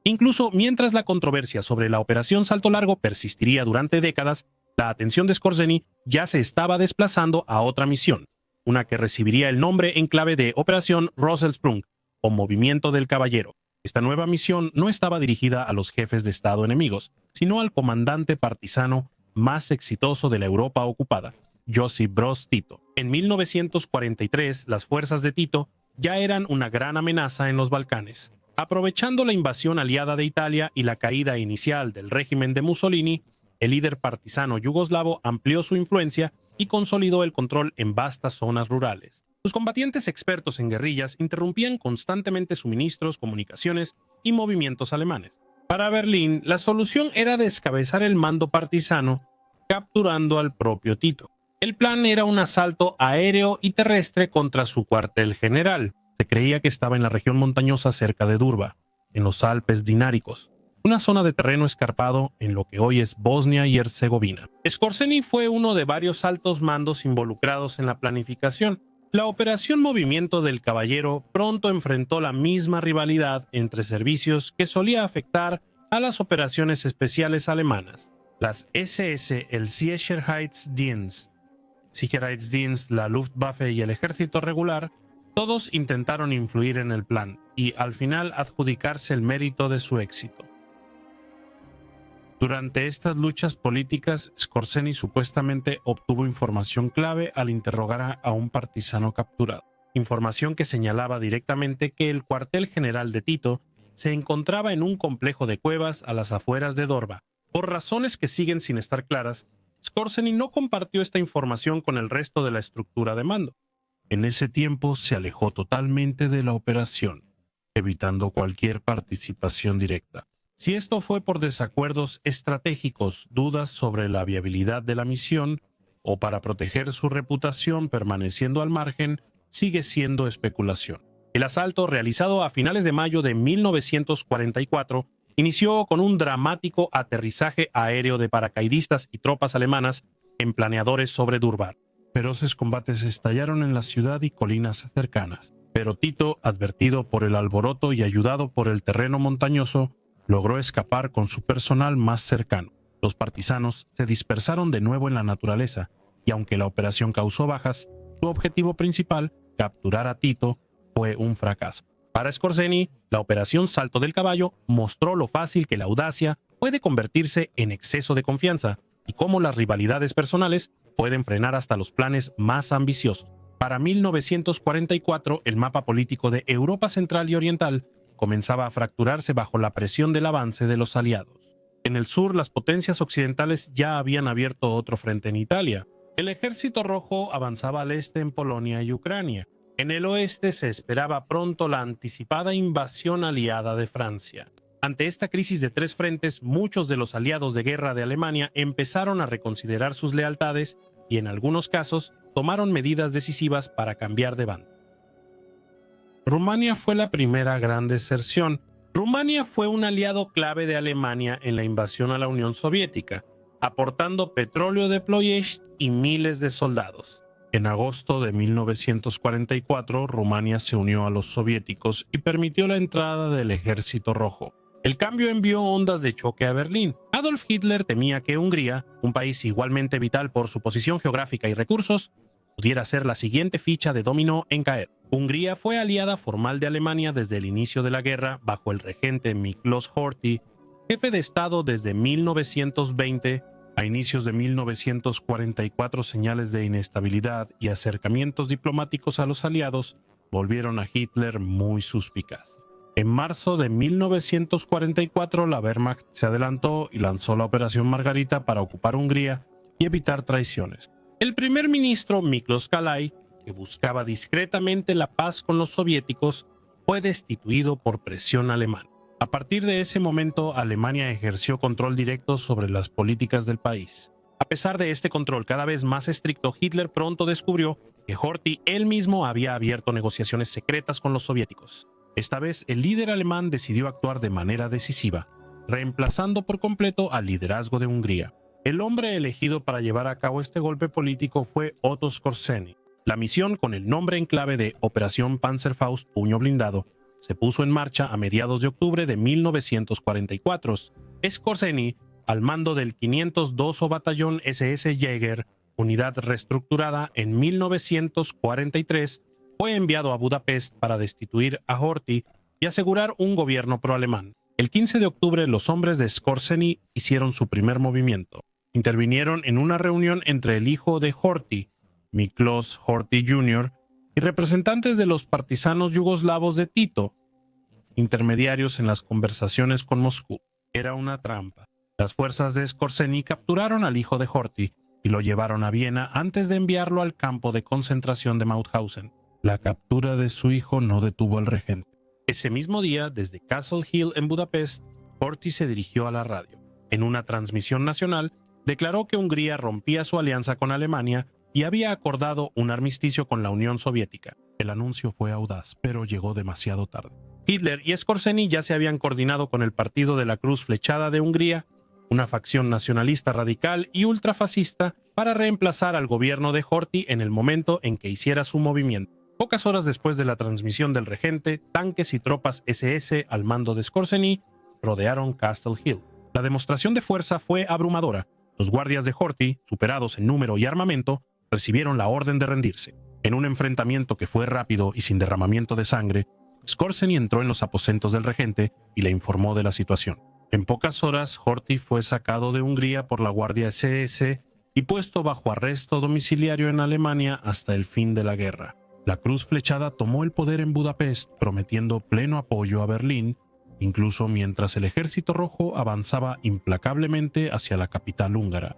Incluso mientras la controversia sobre la Operación Salto Largo persistiría durante décadas, la atención de Skorzeny ya se estaba desplazando a otra misión, una que recibiría el nombre en clave de Operación Rosselsprung, o Movimiento del Caballero. Esta nueva misión no estaba dirigida a los jefes de Estado enemigos, sino al comandante partisano más exitoso de la Europa ocupada, Josip Broz Tito. En 1943, las fuerzas de Tito ya eran una gran amenaza en los Balcanes. Aprovechando la invasión aliada de Italia y la caída inicial del régimen de Mussolini, el líder partisano yugoslavo amplió su influencia y consolidó el control en vastas zonas rurales. Sus combatientes expertos en guerrillas interrumpían constantemente suministros, comunicaciones y movimientos alemanes. Para Berlín, la solución era descabezar el mando partisano, capturando al propio Tito. El plan era un asalto aéreo y terrestre contra su cuartel general. Se creía que estaba en la región montañosa cerca de Durba, en los Alpes Dináricos, una zona de terreno escarpado en lo que hoy es Bosnia y Herzegovina. Skorzeny fue uno de varios altos mandos involucrados en la planificación. La operación Movimiento del Caballero pronto enfrentó la misma rivalidad entre servicios que solía afectar a las operaciones especiales alemanas. Las SS, el Sicherheitsdienst, la Luftwaffe y el ejército regular, Todos intentaron influir en el plan y al final adjudicarse el mérito de su éxito. Durante estas luchas políticas, Skorzeny supuestamente obtuvo información clave al interrogar a un partisano capturado. Información que señalaba directamente que el cuartel general de Tito se encontraba en un complejo de cuevas a las afueras de Dorva. Por razones que siguen sin estar claras, Skorzeny no compartió esta información con el resto de la estructura de mando. En ese tiempo se alejó totalmente de la operación, evitando cualquier participación directa. Si esto fue por desacuerdos estratégicos, dudas sobre la viabilidad de la misión o para proteger su reputación permaneciendo al margen, sigue siendo especulación. El asalto, realizado a finales de mayo de 1944, inició con un dramático aterrizaje aéreo de paracaidistas y tropas alemanas en planeadores sobre Durbar. Feroces combates estallaron en la ciudad y colinas cercanas, pero Tito, advertido por el alboroto y ayudado por el terreno montañoso, logró escapar con su personal más cercano. Los partisanos se dispersaron de nuevo en la naturaleza, y aunque la operación causó bajas, su objetivo principal, capturar a Tito, fue un fracaso. Para Skorzeny, la operación Salto del Caballo mostró lo fácil que la audacia puede convertirse en exceso de confianza y cómo las rivalidades personales pueden frenar hasta los planes más ambiciosos. Para 1944, el mapa político de Europa Central y Oriental comenzaba a fracturarse bajo la presión del avance de los aliados. En el sur, las potencias occidentales ya habían abierto otro frente en Italia. El Ejército Rojo avanzaba al este en Polonia y Ucrania. En el oeste se esperaba pronto la anticipada invasión aliada de Francia. Ante esta crisis de tres frentes, muchos de los aliados de guerra de Alemania empezaron a reconsiderar sus lealtades y en algunos casos tomaron medidas decisivas para cambiar de bando. Rumania fue la primera gran deserción. Rumania fue un aliado clave de Alemania en la invasión a la Unión Soviética, aportando petróleo de Ploiești y miles de soldados. En agosto de 1944, Rumania se unió a los soviéticos y permitió la entrada del Ejército Rojo. El cambio envió ondas de choque a Berlín. Adolf Hitler temía que Hungría, un país igualmente vital por su posición geográfica y recursos, pudiera ser la siguiente ficha de dominó en caer. Hungría fue aliada formal de Alemania desde el inicio de la guerra bajo el regente Miklos Horthy, jefe de Estado desde 1920. A inicios de 1944, señales de inestabilidad y acercamientos diplomáticos a los aliados volvieron a Hitler muy suspicaz. En marzo de 1944, la Wehrmacht se adelantó y lanzó la Operación Margarita para ocupar Hungría y evitar traiciones. El primer ministro Miklos Kálai, que buscaba discretamente la paz con los soviéticos, fue destituido por presión alemana. A partir de ese momento, Alemania ejerció control directo sobre las políticas del país. A pesar de este control cada vez más estricto, Hitler pronto descubrió que Horthy él mismo había abierto negociaciones secretas con los soviéticos. Esta vez, el líder alemán decidió actuar de manera decisiva, reemplazando por completo al liderazgo de Hungría. El hombre elegido para llevar a cabo este golpe político fue Otto Skorzeny. La misión, con el nombre en clave de Operación Panzerfaust Puño Blindado, se puso en marcha a mediados de octubre de 1944. Skorzeny, al mando del 502 Batallón SS Jäger, unidad reestructurada en 1943, fue enviado a Budapest para destituir a Horthy y asegurar un gobierno proalemán. El 15 de octubre, los hombres de Skorzeny hicieron su primer movimiento. Intervinieron en una reunión entre el hijo de Horthy, Miklos Horthy Jr., y representantes de los partisanos yugoslavos de Tito, intermediarios en las conversaciones con Moscú. Era una trampa. Las fuerzas de Skorzeny capturaron al hijo de Horthy y lo llevaron a Viena antes de enviarlo al campo de concentración de Mauthausen. La captura de su hijo no detuvo al regente. Ese mismo día, desde Castle Hill en Budapest, Horthy se dirigió a la radio. En una transmisión nacional, declaró que Hungría rompía su alianza con Alemania y había acordado un armisticio con la Unión Soviética. El anuncio fue audaz, pero llegó demasiado tarde. Hitler y Skorzeny ya se habían coordinado con el Partido de la Cruz Flechada de Hungría, una facción nacionalista radical y ultrafascista, para reemplazar al gobierno de Horthy en el momento en que hiciera su movimiento. Pocas horas después de la transmisión del regente, tanques y tropas SS al mando de Skorzeny rodearon Castle Hill. La demostración de fuerza fue abrumadora. Los guardias de Horthy, superados en número y armamento, recibieron la orden de rendirse. En un enfrentamiento que fue rápido y sin derramamiento de sangre, Skorzeny entró en los aposentos del regente y le informó de la situación. En pocas horas, Horthy fue sacado de Hungría por la Guardia SS y puesto bajo arresto domiciliario en Alemania hasta el fin de la guerra. La Cruz Flechada tomó el poder en Budapest, prometiendo pleno apoyo a Berlín, incluso mientras el Ejército Rojo avanzaba implacablemente hacia la capital húngara.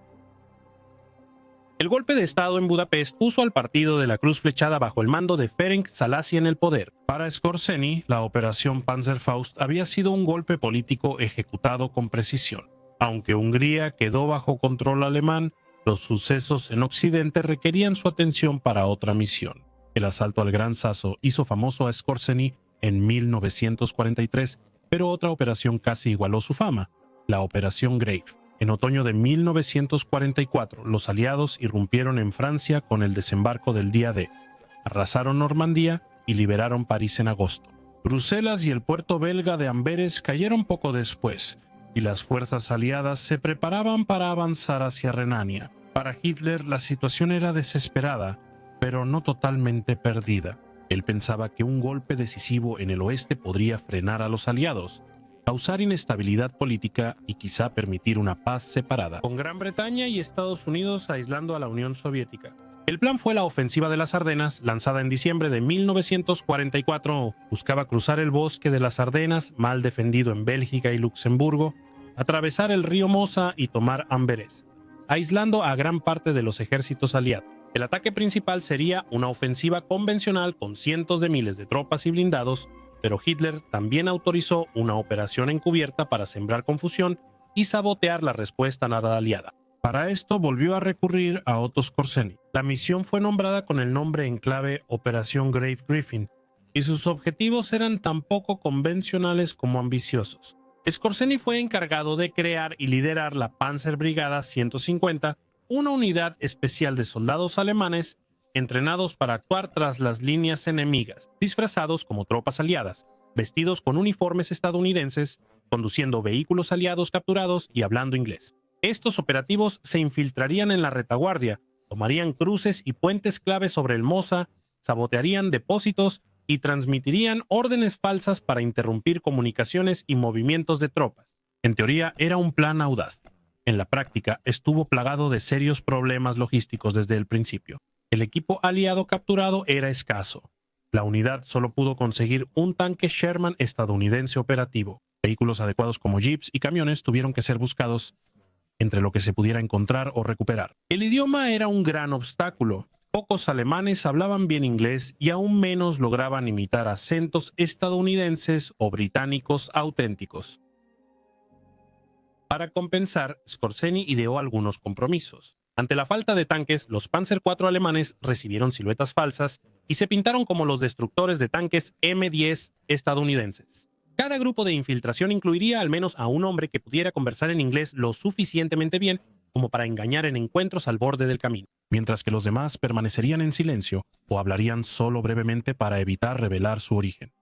El golpe de Estado en Budapest puso al partido de la Cruz Flechada bajo el mando de Ferenc Szalasi en el poder. Para Skorzeny, la operación Panzerfaust había sido un golpe político ejecutado con precisión. Aunque Hungría quedó bajo control alemán, los sucesos en Occidente requerían su atención para otra misión. El asalto al Gran Sasso hizo famoso a Skorzeny en 1943, pero otra operación casi igualó su fama, la Operación Grave. En otoño de 1944, los aliados irrumpieron en Francia con el desembarco del día D, arrasaron Normandía y liberaron París en agosto. Bruselas y el puerto belga de Amberes cayeron poco después, y las fuerzas aliadas se preparaban para avanzar hacia Renania. Para Hitler la situación era desesperada, pero no totalmente perdida. Él pensaba que un golpe decisivo en el oeste podría frenar a los aliados, causar inestabilidad política y quizá permitir una paz separada, con Gran Bretaña y Estados Unidos aislando a la Unión Soviética. El plan fue la ofensiva de las Ardenas, lanzada en diciembre de 1944. Buscaba cruzar el bosque de las Ardenas, mal defendido en Bélgica y Luxemburgo, atravesar el río Mosa y tomar Amberes, aislando a gran parte de los ejércitos aliados. El ataque principal sería una ofensiva convencional con cientos de miles de tropas y blindados, pero Hitler también autorizó una operación encubierta para sembrar confusión y sabotear la respuesta nada aliada. Para esto volvió a recurrir a Otto Skorzeny. La misión fue nombrada con el nombre en clave Operación Grave Griffin, y sus objetivos eran tan poco convencionales como ambiciosos. Skorzeny fue encargado de crear y liderar la Panzerbrigada 150, una unidad especial de soldados alemanes entrenados para actuar tras las líneas enemigas, disfrazados como tropas aliadas, vestidos con uniformes estadounidenses, conduciendo vehículos aliados capturados y hablando inglés. Estos operativos se infiltrarían en la retaguardia, tomarían cruces y puentes clave sobre el Mosa, sabotearían depósitos y transmitirían órdenes falsas para interrumpir comunicaciones y movimientos de tropas. En teoría era un plan audaz. En la práctica estuvo plagado de serios problemas logísticos desde el principio. El equipo aliado capturado era escaso. La unidad solo pudo conseguir un tanque Sherman estadounidense operativo. Vehículos adecuados como jeeps y camiones tuvieron que ser buscados entre lo que se pudiera encontrar o recuperar. El idioma era un gran obstáculo. Pocos alemanes hablaban bien inglés y aún menos lograban imitar acentos estadounidenses o británicos auténticos. Para compensar, Skorzeny ideó algunos compromisos. Ante la falta de tanques, los Panzer IV alemanes recibieron siluetas falsas y se pintaron como los destructores de tanques M10 estadounidenses. Cada grupo de infiltración incluiría al menos a un hombre que pudiera conversar en inglés lo suficientemente bien como para engañar en encuentros al borde del camino, mientras que los demás permanecerían en silencio o hablarían solo brevemente para evitar revelar su origen.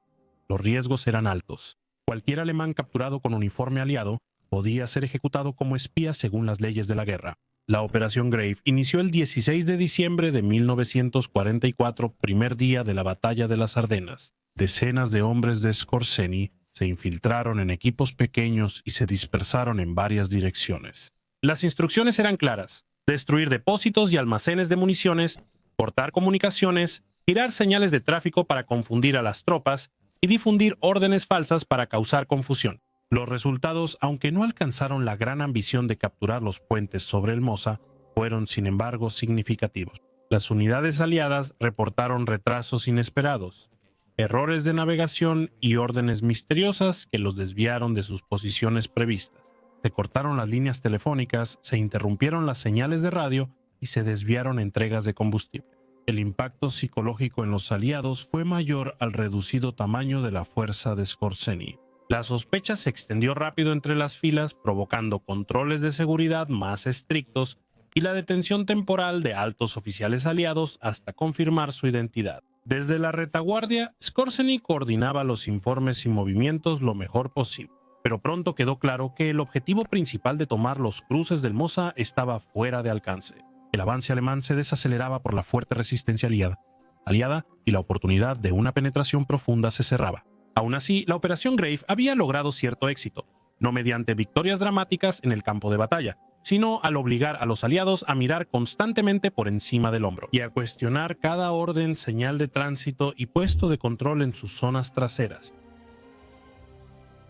Los riesgos eran altos. Cualquier alemán capturado con uniforme aliado podía ser ejecutado como espía según las leyes de la guerra. La Operación Grave inició el 16 de diciembre de 1944, primer día de la Batalla de las Ardenas. Decenas de hombres de Skorzeny se infiltraron en equipos pequeños y se dispersaron en varias direcciones. Las instrucciones eran claras: destruir depósitos y almacenes de municiones, cortar comunicaciones, tirar señales de tráfico para confundir a las tropas y difundir órdenes falsas para causar confusión. Los resultados, aunque no alcanzaron la gran ambición de capturar los puentes sobre el Mosa, fueron sin embargo significativos. Las unidades aliadas reportaron retrasos inesperados, errores de navegación y órdenes misteriosas que los desviaron de sus posiciones previstas. Se cortaron las líneas telefónicas, se interrumpieron las señales de radio y se desviaron entregas de combustible. El impacto psicológico en los aliados fue mayor al reducido tamaño de la fuerza de Skorzeny. La sospecha se extendió rápido entre las filas, provocando controles de seguridad más estrictos y la detención temporal de altos oficiales aliados hasta confirmar su identidad. Desde la retaguardia, Skorzeny coordinaba los informes y movimientos lo mejor posible, pero pronto quedó claro que el objetivo principal de tomar los cruces del Mosa estaba fuera de alcance. El avance alemán se desaceleraba por la fuerte resistencia aliada. aliada y la oportunidad de una penetración profunda se cerraba. Aún así, la Operación Grave había logrado cierto éxito, no mediante victorias dramáticas en el campo de batalla, sino al obligar a los aliados a mirar constantemente por encima del hombro y a cuestionar cada orden, señal de tránsito y puesto de control en sus zonas traseras.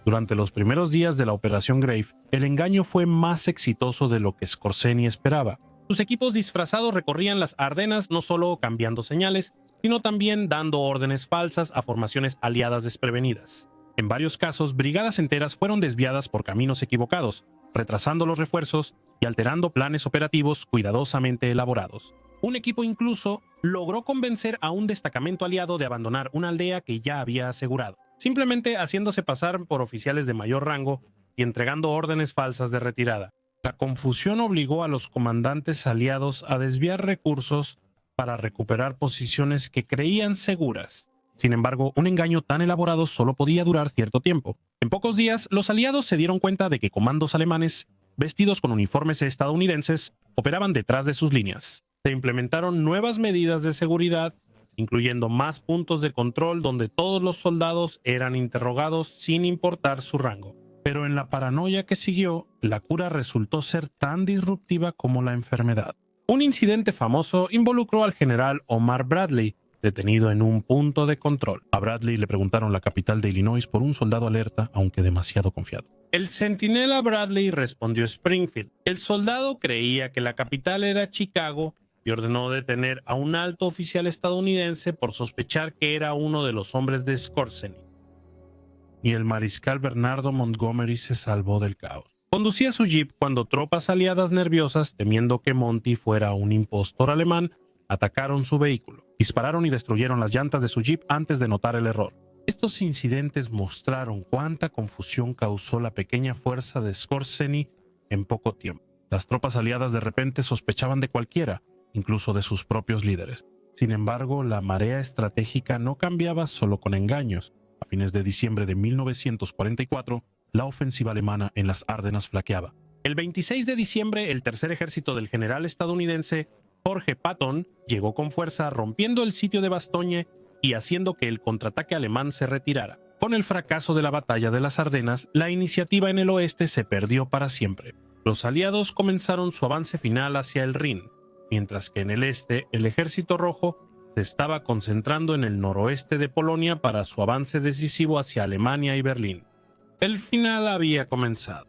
Durante los primeros días de la Operación Grave, el engaño fue más exitoso de lo que Skorzeny esperaba. Sus equipos disfrazados recorrían las Ardenas no solo cambiando señales, sino también dando órdenes falsas a formaciones aliadas desprevenidas. En varios casos, brigadas enteras fueron desviadas por caminos equivocados, retrasando los refuerzos y alterando planes operativos cuidadosamente elaborados. Un equipo incluso logró convencer a un destacamento aliado de abandonar una aldea que ya había asegurado, simplemente haciéndose pasar por oficiales de mayor rango y entregando órdenes falsas de retirada. La confusión obligó a los comandantes aliados a desviar recursos para recuperar posiciones que creían seguras. Sin embargo, un engaño tan elaborado solo podía durar cierto tiempo. En pocos días, los aliados se dieron cuenta de que comandos alemanes, vestidos con uniformes estadounidenses, operaban detrás de sus líneas. Se implementaron nuevas medidas de seguridad, incluyendo más puntos de control donde todos los soldados eran interrogados sin importar su rango. Pero en la paranoia que siguió, la cura resultó ser tan disruptiva como la enfermedad. Un incidente famoso involucró al general Omar Bradley, detenido en un punto de control. A Bradley le preguntaron la capital de Illinois por un soldado alerta, aunque demasiado confiado. El centinela Bradley respondió Springfield. El soldado creía que la capital era Chicago y ordenó detener a un alto oficial estadounidense por sospechar que era uno de los hombres de Skorzeny. Y el mariscal Bernardo Montgomery se salvó del caos. Conducía su jeep cuando tropas aliadas nerviosas, temiendo que Monty fuera un impostor alemán, atacaron su vehículo. Dispararon y destruyeron las llantas de su jeep antes de notar el error. Estos incidentes mostraron cuánta confusión causó la pequeña fuerza de Skorzeny en poco tiempo. Las tropas aliadas de repente sospechaban de cualquiera, incluso de sus propios líderes. Sin embargo, la marea estratégica no cambiaba solo con engaños. A fines de diciembre de 1944, la ofensiva alemana en las Ardenas flaqueaba. El 26 de diciembre, el tercer ejército del general estadounidense Jorge Patton llegó con fuerza, rompiendo el sitio de Bastogne y haciendo que el contraataque alemán se retirara. Con el fracaso de la batalla de las Ardenas, la iniciativa en el oeste se perdió para siempre. Los aliados comenzaron su avance final hacia el Rin, mientras que en el este, el ejército rojo se estaba concentrando en el noroeste de Polonia para su avance decisivo hacia Alemania y Berlín. El final había comenzado.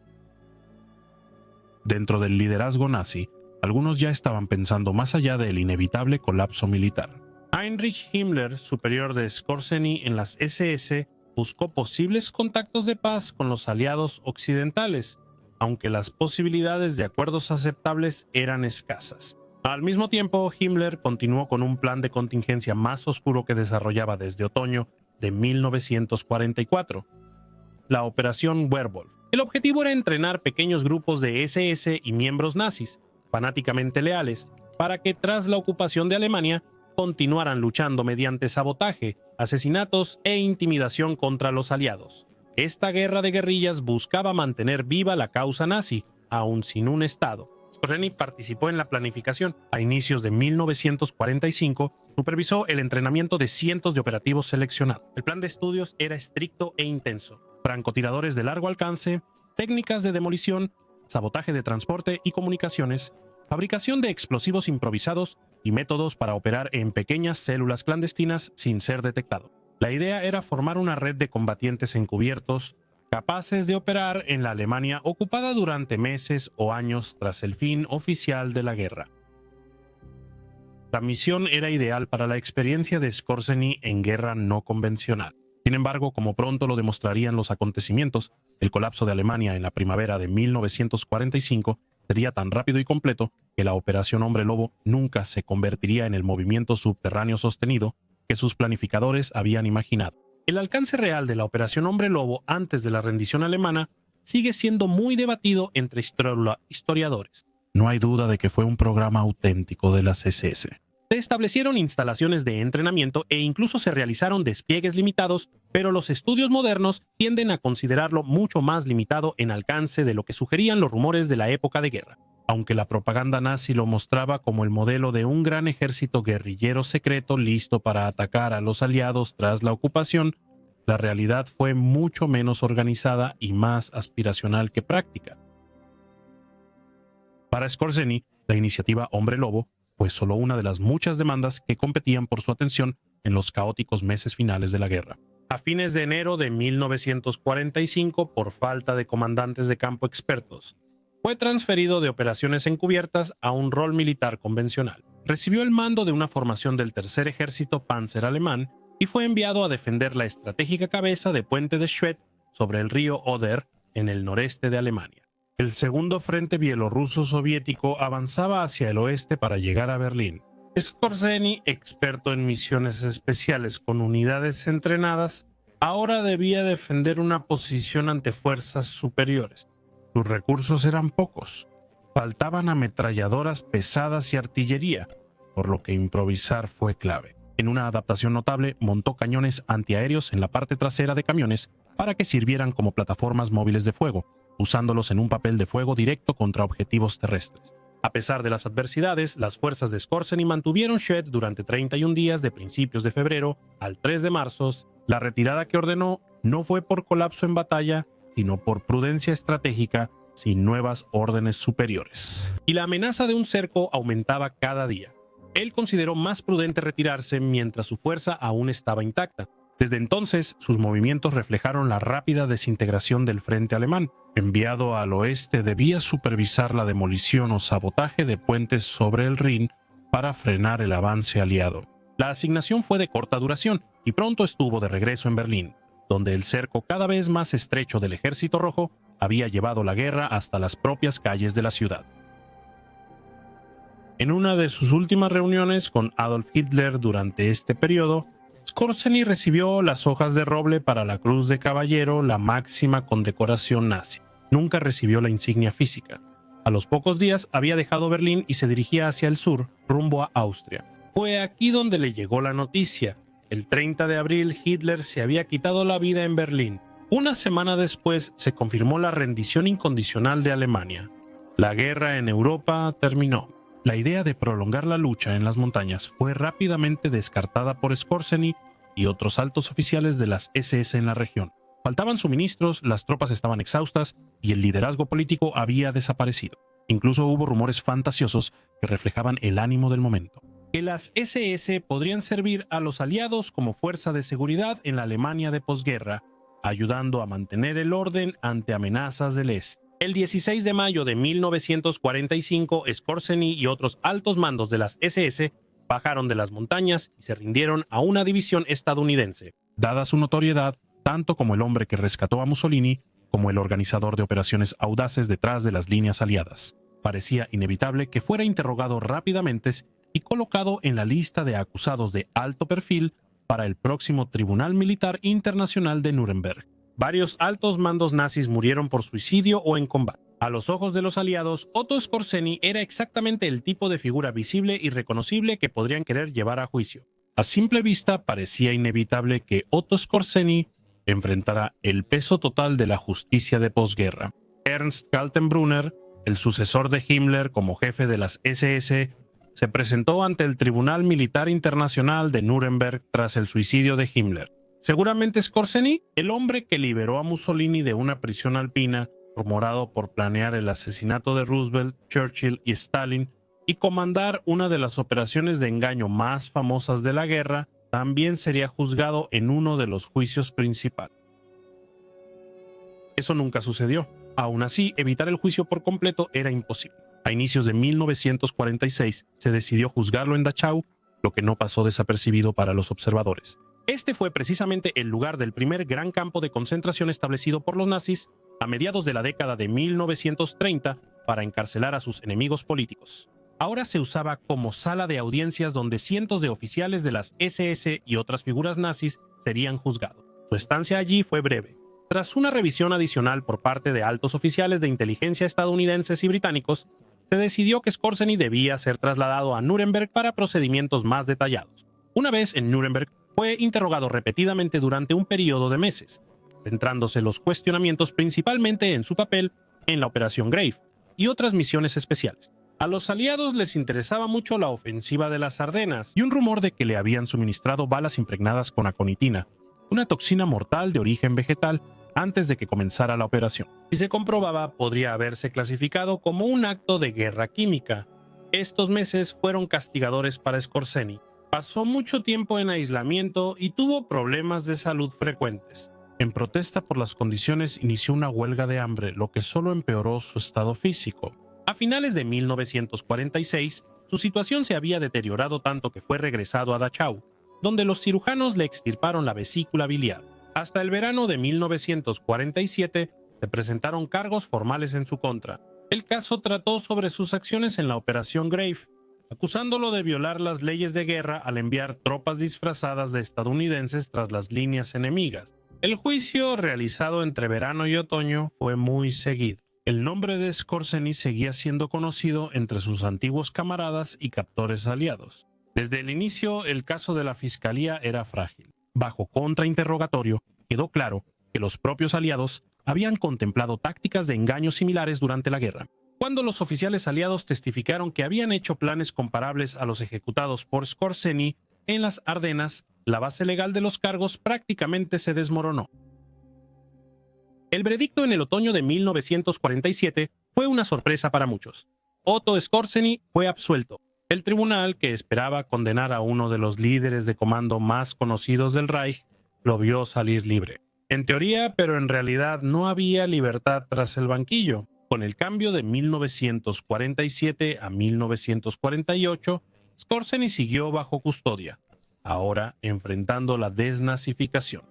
Dentro del liderazgo nazi, algunos ya estaban pensando más allá del inevitable colapso militar. Heinrich Himmler, superior de Skorzeny en las SS, buscó posibles contactos de paz con los aliados occidentales, aunque las posibilidades de acuerdos aceptables eran escasas. Al mismo tiempo, Himmler continuó con un plan de contingencia más oscuro que desarrollaba desde otoño de 1944, la Operación Werwolf. El objetivo era entrenar pequeños grupos de SS y miembros nazis, fanáticamente leales, para que tras la ocupación de Alemania continuaran luchando mediante sabotaje, asesinatos e intimidación contra los aliados. Esta guerra de guerrillas buscaba mantener viva la causa nazi, aun sin un Estado. Skorzeny participó en la planificación. A inicios de 1945, supervisó el entrenamiento de cientos de operativos seleccionados. El plan de estudios era estricto e intenso. Francotiradores de largo alcance, técnicas de demolición, sabotaje de transporte y comunicaciones, fabricación de explosivos improvisados y métodos para operar en pequeñas células clandestinas sin ser detectado. La idea era formar una red de combatientes encubiertos, capaces de operar en la Alemania ocupada durante meses o años tras el fin oficial de la guerra. La misión era ideal para la experiencia de Skorzeny en guerra no convencional. Sin embargo, como pronto lo demostrarían los acontecimientos, el colapso de Alemania en la primavera de 1945 sería tan rápido y completo que la Operación Hombre Lobo nunca se convertiría en el movimiento subterráneo sostenido que sus planificadores habían imaginado. El alcance real de la Operación Hombre Lobo antes de la rendición alemana sigue siendo muy debatido entre historiadores. No hay duda de que fue un programa auténtico de las SS. Se establecieron instalaciones de entrenamiento e incluso se realizaron despliegues limitados, pero los estudios modernos tienden a considerarlo mucho más limitado en alcance de lo que sugerían los rumores de la época de guerra. Aunque la propaganda nazi lo mostraba como el modelo de un gran ejército guerrillero secreto listo para atacar a los aliados tras la ocupación, la realidad fue mucho menos organizada y más aspiracional que práctica. Para Skorzeny, la iniciativa Hombre Lobo fue solo una de las muchas demandas que competían por su atención en los caóticos meses finales de la guerra. A fines de enero de 1945, por falta de comandantes de campo expertos, fue transferido de operaciones encubiertas a un rol militar convencional. Recibió el mando de una formación del Tercer Ejército Panzer alemán y fue enviado a defender la estratégica cabeza de Puente de Schwedt sobre el río Oder en el noreste de Alemania. El segundo frente bielorruso-soviético avanzaba hacia el oeste para llegar a Berlín. Skorzeny, experto en misiones especiales con unidades entrenadas, ahora debía defender una posición ante fuerzas superiores. Sus recursos eran pocos. Faltaban ametralladoras pesadas y artillería, por lo que improvisar fue clave. En una adaptación notable, montó cañones antiaéreos en la parte trasera de camiones para que sirvieran como plataformas móviles de fuego, usándolos en un papel de fuego directo contra objetivos terrestres. A pesar de las adversidades, las fuerzas de Skorzeny mantuvieron Schwedt durante 31 días de principios de febrero al 3 de marzo. La retirada que ordenó no fue por colapso en batalla, sino por prudencia estratégica sin nuevas órdenes superiores. Y la amenaza de un cerco aumentaba cada día. Él consideró más prudente retirarse mientras su fuerza aún estaba intacta. Desde entonces, sus movimientos reflejaron la rápida desintegración del frente alemán. Enviado al oeste, debía supervisar la demolición o sabotaje de puentes sobre el Rin para frenar el avance aliado. La asignación fue de corta duración y pronto estuvo de regreso en Berlín, donde el cerco cada vez más estrecho del Ejército Rojo había llevado la guerra hasta las propias calles de la ciudad. En una de sus últimas reuniones con Adolf Hitler durante este periodo, Skorzeny recibió las hojas de roble para la Cruz de Caballero, la máxima condecoración nazi. Nunca recibió la insignia física. A los pocos días había dejado Berlín y se dirigía hacia el sur, rumbo a Austria. Fue aquí donde le llegó la noticia. El 30 de abril, Hitler se había quitado la vida en Berlín. Una semana después se confirmó la rendición incondicional de Alemania. La guerra en Europa terminó. La idea de prolongar la lucha en las montañas fue rápidamente descartada por Skorzeny y otros altos oficiales de las SS en la región. Faltaban suministros, las tropas estaban exhaustas y el liderazgo político había desaparecido. Incluso hubo rumores fantasiosos que reflejaban el ánimo del momento. Que las SS podrían servir a los aliados como fuerza de seguridad en la Alemania de posguerra, ayudando a mantener el orden ante amenazas del este. El 16 de mayo de 1945, Skorzeny y otros altos mandos de las SS bajaron de las montañas y se rindieron a una división estadounidense. Dada su notoriedad, tanto como el hombre que rescató a Mussolini, como el organizador de operaciones audaces detrás de las líneas aliadas, parecía inevitable que fuera interrogado rápidamente y colocado en la lista de acusados de alto perfil para el próximo Tribunal Militar Internacional de Nuremberg. Varios altos mandos nazis murieron por suicidio o en combate. A los ojos de los aliados, Otto Skorzeny era exactamente el tipo de figura visible y reconocible que podrían querer llevar a juicio. A simple vista parecía inevitable que Otto Skorzeny enfrentara el peso total de la justicia de posguerra. Ernst Kaltenbrunner, el sucesor de Himmler como jefe de las SS, se presentó ante el Tribunal Militar Internacional de Nuremberg tras el suicidio de Himmler. Seguramente Skorzeny, el hombre que liberó a Mussolini de una prisión alpina, rumorado por planear el asesinato de Roosevelt, Churchill y Stalin, y comandar una de las operaciones de engaño más famosas de la guerra, también sería juzgado en uno de los juicios principales. Eso nunca sucedió. Aún así, evitar el juicio por completo era imposible. A inicios de 1946 se decidió juzgarlo en Dachau, lo que no pasó desapercibido para los observadores. Este fue precisamente el lugar del primer gran campo de concentración establecido por los nazis a mediados de la década de 1930 para encarcelar a sus enemigos políticos. Ahora se usaba como sala de audiencias donde cientos de oficiales de las SS y otras figuras nazis serían juzgados. Su estancia allí fue breve. Tras una revisión adicional por parte de altos oficiales de inteligencia estadounidenses y británicos, se decidió que Skorzeny debía ser trasladado a Nuremberg para procedimientos más detallados. Una vez en Nuremberg, fue interrogado repetidamente durante un periodo de meses, centrándose los cuestionamientos principalmente en su papel en la Operación Grave y otras misiones especiales. A los aliados les interesaba mucho la ofensiva de las Ardenas y un rumor de que le habían suministrado balas impregnadas con aconitina, una toxina mortal de origen vegetal, antes de que comenzara la operación. Si se comprobaba, podría haberse clasificado como un acto de guerra química. Estos meses fueron castigadores para Skorzeny. Pasó mucho tiempo en aislamiento y tuvo problemas de salud frecuentes. En protesta por las condiciones, inició una huelga de hambre, lo que solo empeoró su estado físico. A finales de 1946, su situación se había deteriorado tanto que fue regresado a Dachau, donde los cirujanos le extirparon la vesícula biliar. Hasta el verano de 1947 se presentaron cargos formales en su contra. El caso trató sobre sus acciones en la Operación Grave, acusándolo de violar las leyes de guerra al enviar tropas disfrazadas de estadounidenses tras las líneas enemigas. El juicio, realizado entre verano y otoño, fue muy seguido. El nombre de Skorzeny seguía siendo conocido entre sus antiguos camaradas y captores aliados. Desde el inicio, el caso de la fiscalía era frágil. Bajo contrainterrogatorio, quedó claro que los propios aliados habían contemplado tácticas de engaño similares durante la guerra. Cuando los oficiales aliados testificaron que habían hecho planes comparables a los ejecutados por Skorzeny en las Ardenas, la base legal de los cargos prácticamente se desmoronó. El veredicto en el otoño de 1947 fue una sorpresa para muchos. Otto Skorzeny fue absuelto. El tribunal, que esperaba condenar a uno de los líderes de comando más conocidos del Reich, lo vio salir libre. En teoría, pero en realidad no había libertad tras el banquillo. Con el cambio de 1947 a 1948, Skorzeny siguió bajo custodia, ahora enfrentando la desnazificación.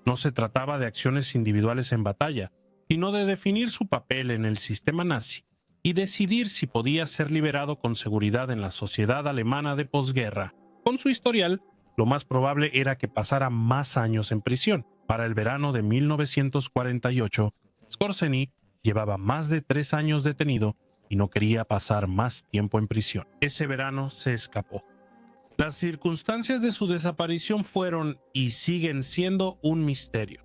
No se trataba de acciones individuales en batalla, sino de definir su papel en el sistema nazi y decidir si podía ser liberado con seguridad en la sociedad alemana de posguerra. Con su historial, lo más probable era que pasara más años en prisión. Para el verano de 1948, Skorzeny llevaba más de 3 años detenido y no quería pasar más tiempo en prisión. Ese verano se escapó. Las circunstancias de su desaparición fueron y siguen siendo un misterio.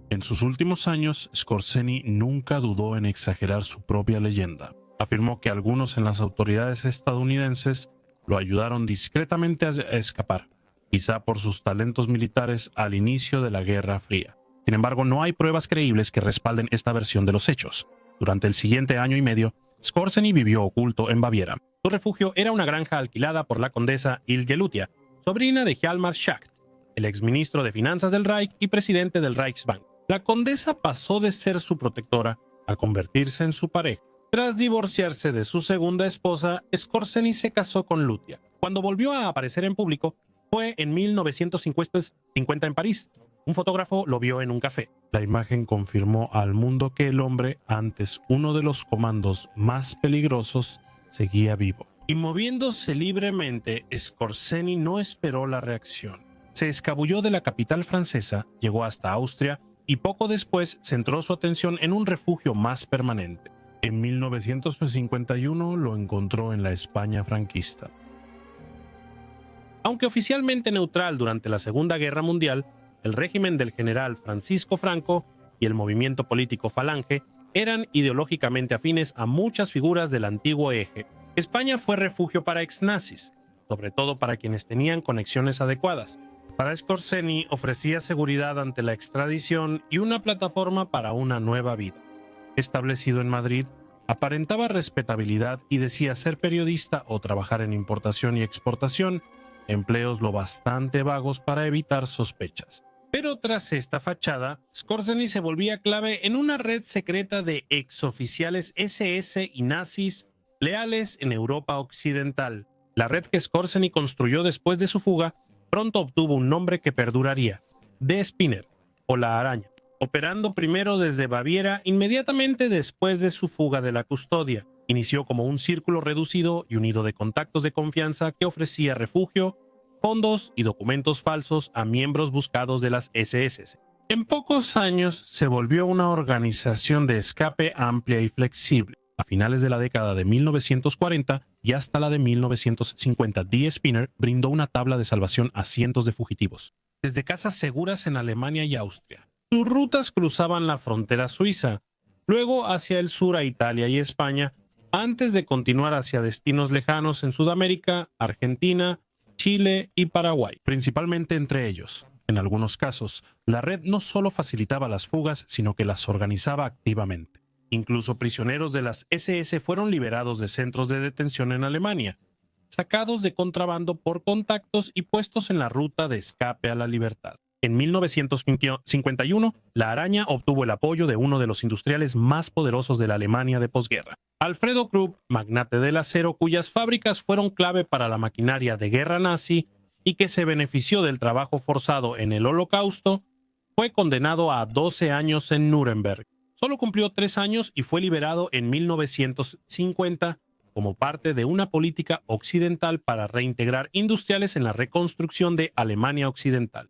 En sus últimos años, Skorzeny nunca dudó en exagerar su propia leyenda. Afirmó que algunos en las autoridades estadounidenses lo ayudaron discretamente a escapar, quizá por sus talentos militares al inicio de la Guerra Fría. Sin embargo, no hay pruebas creíbles que respalden esta versión de los hechos. Durante el siguiente año y medio, Skorzeny vivió oculto en Baviera. Su refugio era una granja alquilada por la condesa Ilge Lutia, sobrina de Hjalmar Schacht, el exministro de Finanzas del Reich y presidente del Reichsbank. La condesa pasó de ser su protectora a convertirse en su pareja. Tras divorciarse de su segunda esposa, Skorzeny se casó con Lutia. Cuando volvió a aparecer en público, fue en 1950 en París. Un fotógrafo lo vio en un café. La imagen confirmó al mundo que el hombre, antes uno de los comandos más peligrosos, seguía vivo. Y moviéndose libremente, Skorzeny no esperó la reacción. Se escabulló de la capital francesa, llegó hasta Austria y poco después centró su atención en un refugio más permanente. En 1951 lo encontró en la España franquista. Aunque oficialmente neutral durante la Segunda Guerra Mundial, el régimen del general Francisco Franco y el movimiento político Falange eran ideológicamente afines a muchas figuras del antiguo eje. España fue refugio para exnazis, sobre todo para quienes tenían conexiones adecuadas. Para Skorzeny ofrecía seguridad ante la extradición y una plataforma para una nueva vida. Establecido en Madrid, aparentaba respetabilidad y decía ser periodista o trabajar en importación y exportación, empleos lo bastante vagos para evitar sospechas. Pero tras esta fachada, Skorzeny se volvía clave en una red secreta de exoficiales SS y nazis leales en Europa Occidental. La red que Skorzeny construyó después de su fuga pronto obtuvo un nombre que perduraría: The Spinner, o la araña, operando primero desde Baviera inmediatamente después de su fuga de la custodia. Inició como un círculo reducido y unido de contactos de confianza que ofrecía refugio, fondos y documentos falsos a miembros buscados de las SS. En pocos años se volvió una organización de escape amplia y flexible. A finales de la década de 1940 y hasta la de 1950, The Spinner brindó una tabla de salvación a cientos de fugitivos, desde casas seguras en Alemania y Austria. Sus rutas cruzaban la frontera suiza, luego hacia el sur a Italia y España, antes de continuar hacia destinos lejanos en Sudamérica, Argentina, Chile y Paraguay, principalmente entre ellos. En algunos casos, la red no solo facilitaba las fugas, sino que las organizaba activamente. Incluso prisioneros de las SS fueron liberados de centros de detención en Alemania, sacados de contrabando por contactos y puestos en la ruta de escape a la libertad. En 1951, la Araña obtuvo el apoyo de uno de los industriales más poderosos de la Alemania de posguerra, Alfredo Krupp, magnate del acero, cuyas fábricas fueron clave para la maquinaria de guerra nazi y que se benefició del trabajo forzado en el Holocausto. Fue condenado a 12 años en Nuremberg. Solo cumplió 3 años y fue liberado en 1950 como parte de una política occidental para reintegrar industriales en la reconstrucción de Alemania Occidental.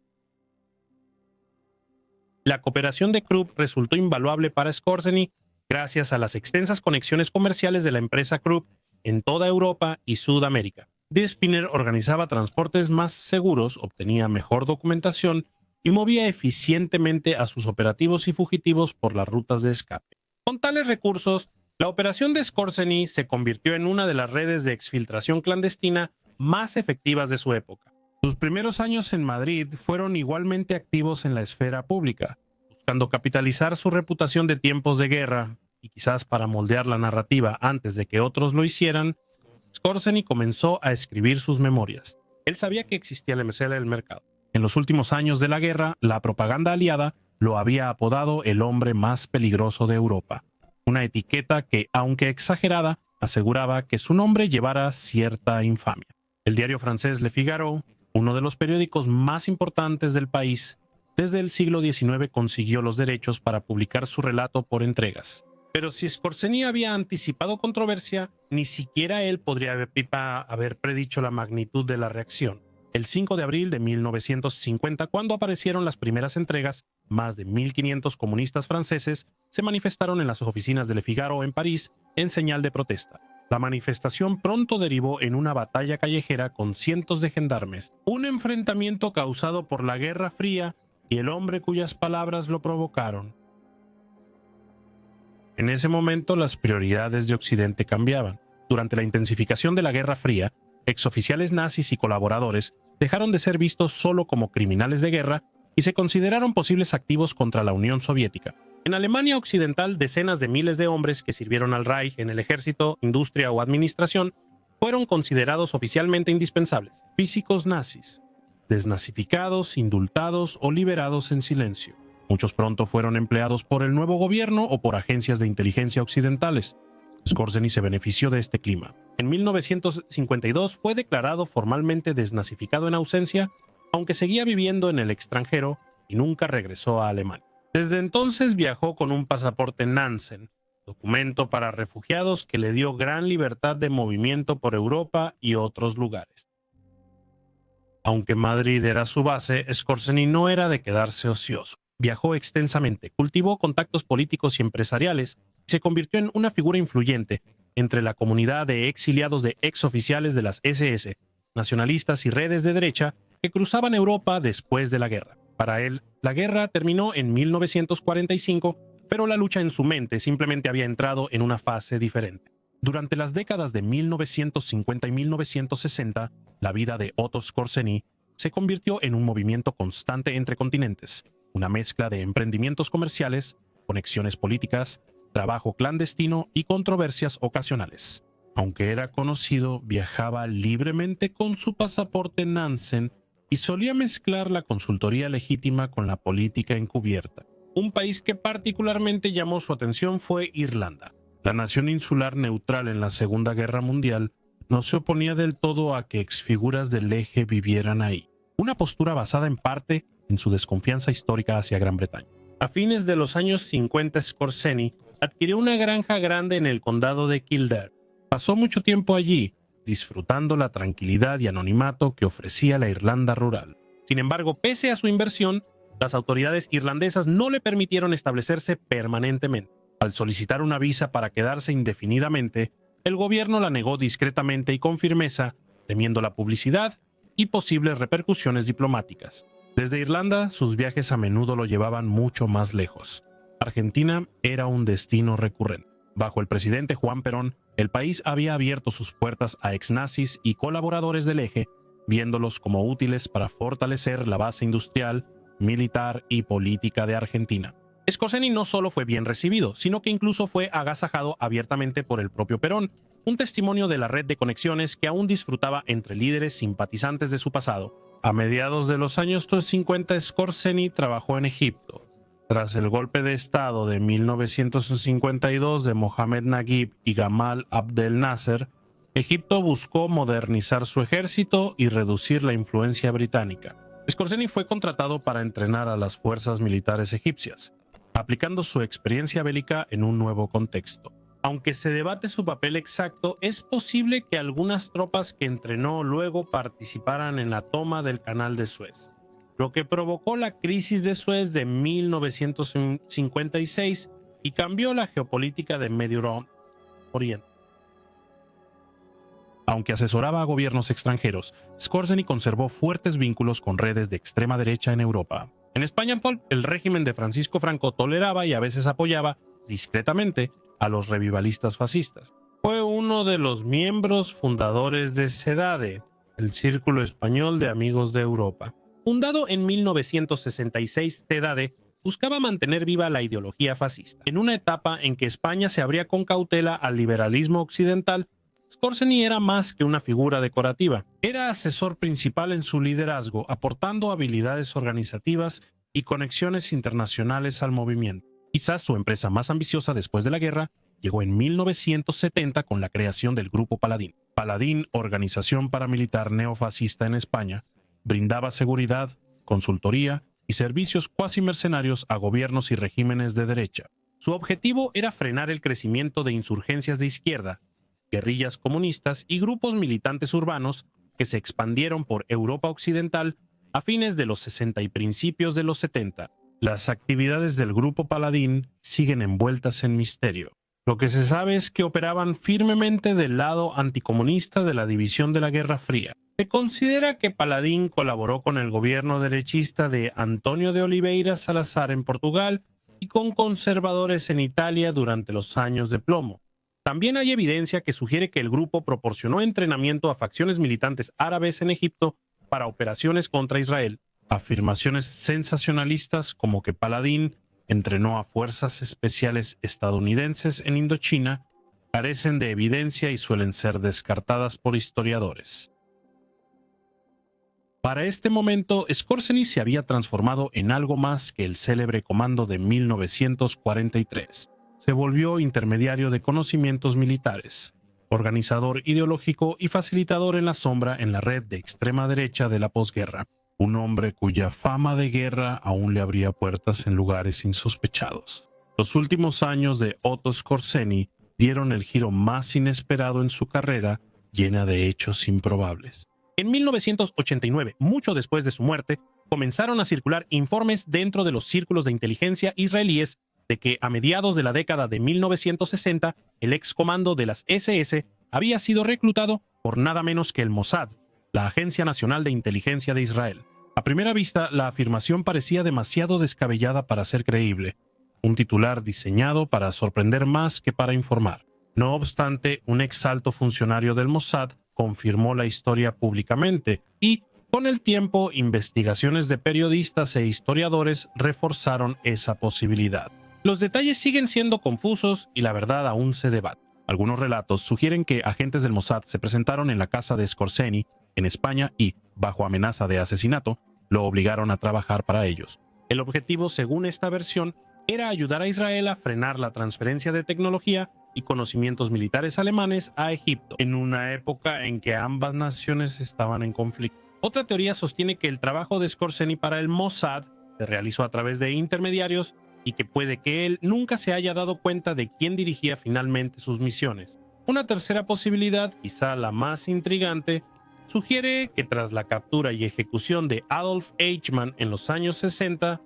La cooperación de Krupp resultó invaluable para Skorzeny gracias a las extensas conexiones comerciales de la empresa Krupp en toda Europa y Sudamérica. Despiner organizaba transportes más seguros, obtenía mejor documentación y movía eficientemente a sus operativos y fugitivos por las rutas de escape. Con tales recursos, la operación de Skorzeny se convirtió en una de las redes de exfiltración clandestina más efectivas de su época. Sus primeros años en Madrid fueron igualmente activos en la esfera pública, buscando capitalizar su reputación de tiempos de guerra y quizás para moldear la narrativa antes de que otros lo hicieran. Skorzeny comenzó a escribir sus memorias. Él sabía que existía la meseta del mercado. En los últimos años de la guerra, la propaganda aliada lo había apodado el hombre más peligroso de Europa, una etiqueta que, aunque exagerada, aseguraba que su nombre llevara cierta infamia. El diario francés Le Figaro, uno de los periódicos más importantes del país, desde el siglo XIX consiguió los derechos para publicar su relato por entregas. Pero si Skorzeny había anticipado controversia, ni siquiera él podría haber predicho la magnitud de la reacción. El 5 de abril de 1950, cuando aparecieron las primeras entregas, más de 1.500 comunistas franceses se manifestaron en las oficinas de Le Figaro en París en señal de protesta. La manifestación pronto derivó en una batalla callejera con cientos de gendarmes, un enfrentamiento causado por la Guerra Fría y el hombre cuyas palabras lo provocaron. En ese momento las prioridades de Occidente cambiaban. Durante la intensificación de la Guerra Fría, exoficiales nazis y colaboradores dejaron de ser vistos solo como criminales de guerra y se consideraron posibles activos contra la Unión Soviética. En Alemania Occidental, decenas de miles de hombres que sirvieron al Reich en el ejército, industria o administración fueron considerados oficialmente indispensables. Físicos nazis, desnazificados, indultados o liberados en silencio. Muchos pronto fueron empleados por el nuevo gobierno o por agencias de inteligencia occidentales. Skorzeny se benefició de este clima. En 1952 fue declarado formalmente desnazificado en ausencia, aunque seguía viviendo en el extranjero y nunca regresó a Alemania. Desde entonces viajó con un pasaporte Nansen, documento para refugiados que le dio gran libertad de movimiento por Europa y otros lugares. Aunque Madrid era su base, Skorzeny no era de quedarse ocioso. Viajó extensamente, cultivó contactos políticos y empresariales y se convirtió en una figura influyente entre la comunidad de exiliados de exoficiales de las SS, nacionalistas y redes de derecha que cruzaban Europa después de la guerra. Para él, la guerra terminó en 1945, pero la lucha en su mente simplemente había entrado en una fase diferente. Durante las décadas de 1950 y 1960, la vida de Otto Skorzeny se convirtió en un movimiento constante entre continentes, una mezcla de emprendimientos comerciales, conexiones políticas, trabajo clandestino y controversias ocasionales. Aunque era conocido, viajaba libremente con su pasaporte Nansen y solía mezclar la consultoría legítima con la política encubierta. Un país que particularmente llamó su atención fue Irlanda. La nación insular neutral en la Segunda Guerra Mundial no se oponía del todo a que exfiguras del eje vivieran ahí, una postura basada en parte en su desconfianza histórica hacia Gran Bretaña. A fines de los años 50, Skorzeny adquirió una granja grande en el condado de Kildare. Pasó mucho tiempo allí, disfrutando la tranquilidad y anonimato que ofrecía la Irlanda rural. Sin embargo, pese a su inversión, las autoridades irlandesas no le permitieron establecerse permanentemente. Al solicitar una visa para quedarse indefinidamente, el gobierno la negó discretamente y con firmeza, temiendo la publicidad y posibles repercusiones diplomáticas. Desde Irlanda, sus viajes a menudo lo llevaban mucho más lejos. Argentina era un destino recurrente. Bajo el presidente Juan Perón, el país había abierto sus puertas a exnazis y colaboradores del Eje, viéndolos como útiles para fortalecer la base industrial, militar y política de Argentina. Skorzeny no solo fue bien recibido, sino que incluso fue agasajado abiertamente por el propio Perón, un testimonio de la red de conexiones que aún disfrutaba entre líderes simpatizantes de su pasado. A mediados de los años 50, Skorzeny trabajó en Egipto. Tras el golpe de Estado de 1952 de Mohamed Naguib y Gamal Abdel Nasser, Egipto buscó modernizar su ejército y reducir la influencia británica. Skorzeny fue contratado para entrenar a las fuerzas militares egipcias, aplicando su experiencia bélica en un nuevo contexto. Aunque se debate su papel exacto, es posible que algunas tropas que entrenó luego participaran en la toma del Canal de Suez, lo que provocó la crisis de Suez de 1956 y cambió la geopolítica de Medio Oriente. Aunque asesoraba a gobiernos extranjeros, Skorzeny conservó fuertes vínculos con redes de extrema derecha en Europa. En España, el régimen de Francisco Franco toleraba y a veces apoyaba, discretamente, a los revivalistas fascistas. Fue uno de los miembros fundadores de CEDADE, el Círculo Español de Amigos de Europa. Fundado en 1966, CEDADE buscaba mantener viva la ideología fascista. En una etapa en que España se abría con cautela al liberalismo occidental, Skorzeny era más que una figura decorativa. Era asesor principal en su liderazgo, aportando habilidades organizativas y conexiones internacionales al movimiento. Quizás su empresa más ambiciosa después de la guerra llegó en 1970 con la creación del Grupo Paladín. Paladín, organización paramilitar neofascista en España, brindaba seguridad, consultoría y servicios cuasi mercenarios a gobiernos y regímenes de derecha. Su objetivo era frenar el crecimiento de insurgencias de izquierda, guerrillas comunistas y grupos militantes urbanos que se expandieron por Europa Occidental a fines de los 60 y principios de los 70. Las actividades del Grupo Paladín siguen envueltas en misterio. Lo que se sabe es que operaban firmemente del lado anticomunista de la división de la Guerra Fría. Se considera que Paladín colaboró con el gobierno derechista de António de Oliveira Salazar en Portugal y con conservadores en Italia durante los años de plomo. También hay evidencia que sugiere que el grupo proporcionó entrenamiento a facciones militantes árabes en Egipto para operaciones contra Israel. Afirmaciones sensacionalistas como que Paladín entrenó a fuerzas especiales estadounidenses en Indochina carecen de evidencia y suelen ser descartadas por historiadores. Para este momento, Skorzeny se había transformado en algo más que el célebre comando de 1943. Se volvió intermediario de conocimientos militares, organizador ideológico y facilitador en la sombra en la red de extrema derecha de la posguerra. Un hombre cuya fama de guerra aún le abría puertas en lugares insospechados. Los últimos años de Otto Skorzeny dieron el giro más inesperado en su carrera, llena de hechos improbables. En 1989, mucho después de su muerte, comenzaron a circular informes dentro de los círculos de inteligencia israelíes de que a mediados de la década de 1960, el ex comando de las SS había sido reclutado por nada menos que el Mossad, la Agencia Nacional de Inteligencia de Israel. A primera vista, la afirmación parecía demasiado descabellada para ser creíble, un titular diseñado para sorprender más que para informar. No obstante, un ex alto funcionario del Mossad confirmó la historia públicamente y, con el tiempo, investigaciones de periodistas e historiadores reforzaron esa posibilidad. Los detalles siguen siendo confusos y la verdad aún se debate. Algunos relatos sugieren que agentes del Mossad se presentaron en la casa de Skorzeny en España y, bajo amenaza de asesinato, lo obligaron a trabajar para ellos. El objetivo, según esta versión, era ayudar a Israel a frenar la transferencia de tecnología y conocimientos militares alemanes a Egipto, en una época en que ambas naciones estaban en conflicto. Otra teoría sostiene que el trabajo de Skorzeny para el Mossad se realizó a través de intermediarios y que puede que él nunca se haya dado cuenta de quién dirigía finalmente sus misiones. Una tercera posibilidad, quizá la más intrigante, sugiere que tras la captura y ejecución de Adolf Eichmann en los años 60,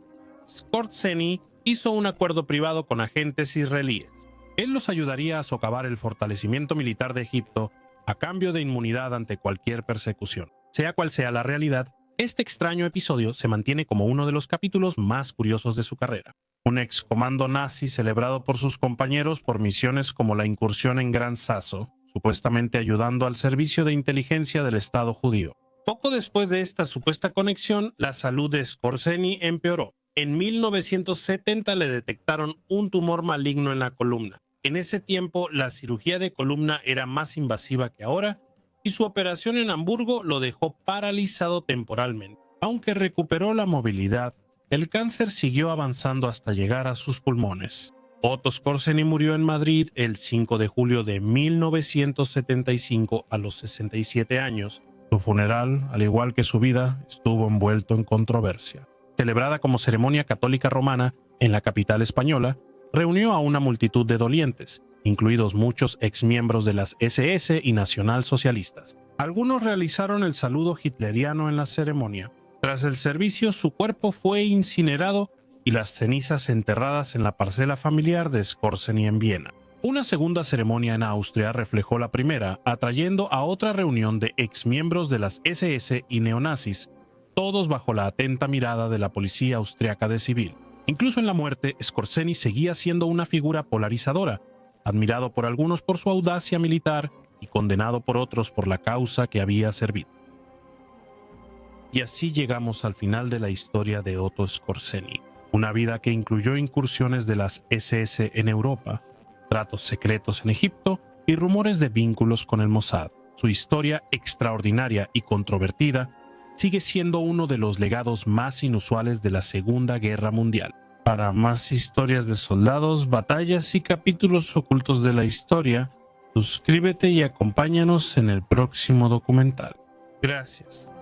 Skorzeny hizo un acuerdo privado con agentes israelíes. Él los ayudaría a socavar el fortalecimiento militar de Egipto a cambio de inmunidad ante cualquier persecución. Sea cual sea la realidad, este extraño episodio se mantiene como uno de los capítulos más curiosos de su carrera. un excomando nazi celebrado por sus compañeros por misiones como la incursión en Gran Sasso, supuestamente ayudando al servicio de inteligencia del Estado judío. Poco después de esta supuesta conexión, la salud de Skorzeny empeoró. En 1970 le detectaron un tumor maligno en la columna. En ese tiempo, la cirugía de columna era más invasiva que ahora y su operación en Hamburgo lo dejó paralizado temporalmente. Aunque recuperó la movilidad, el cáncer siguió avanzando hasta llegar a sus pulmones. Otto Skorzeny murió en Madrid el 5 de julio de 1975 a los 67 años. Su funeral, al igual que su vida, estuvo envuelto en controversia. Celebrada como ceremonia católica romana en la capital española, reunió a una multitud de dolientes, incluidos muchos exmiembros de las SS y nacionalsocialistas. Algunos realizaron el saludo hitleriano en la ceremonia. Tras el servicio, su cuerpo fue incinerado y las cenizas enterradas en la parcela familiar de Skorzeny en Viena. Una segunda ceremonia en Austria reflejó la primera, atrayendo a otra reunión de exmiembros de las SS y neonazis, todos bajo la atenta mirada de la policía austriaca de civil. Incluso en la muerte, Skorzeny seguía siendo una figura polarizadora, admirado por algunos por su audacia militar y condenado por otros por la causa que había servido. Y así llegamos al final de la historia de Otto Skorzeny, una vida que incluyó incursiones de las SS en Europa, tratos secretos en Egipto y rumores de vínculos con el Mossad. Su historia extraordinaria y controvertida sigue siendo uno de los legados más inusuales de la Segunda Guerra Mundial. Para más historias de soldados, batallas y capítulos ocultos de la historia, suscríbete y acompáñanos en el próximo documental. Gracias.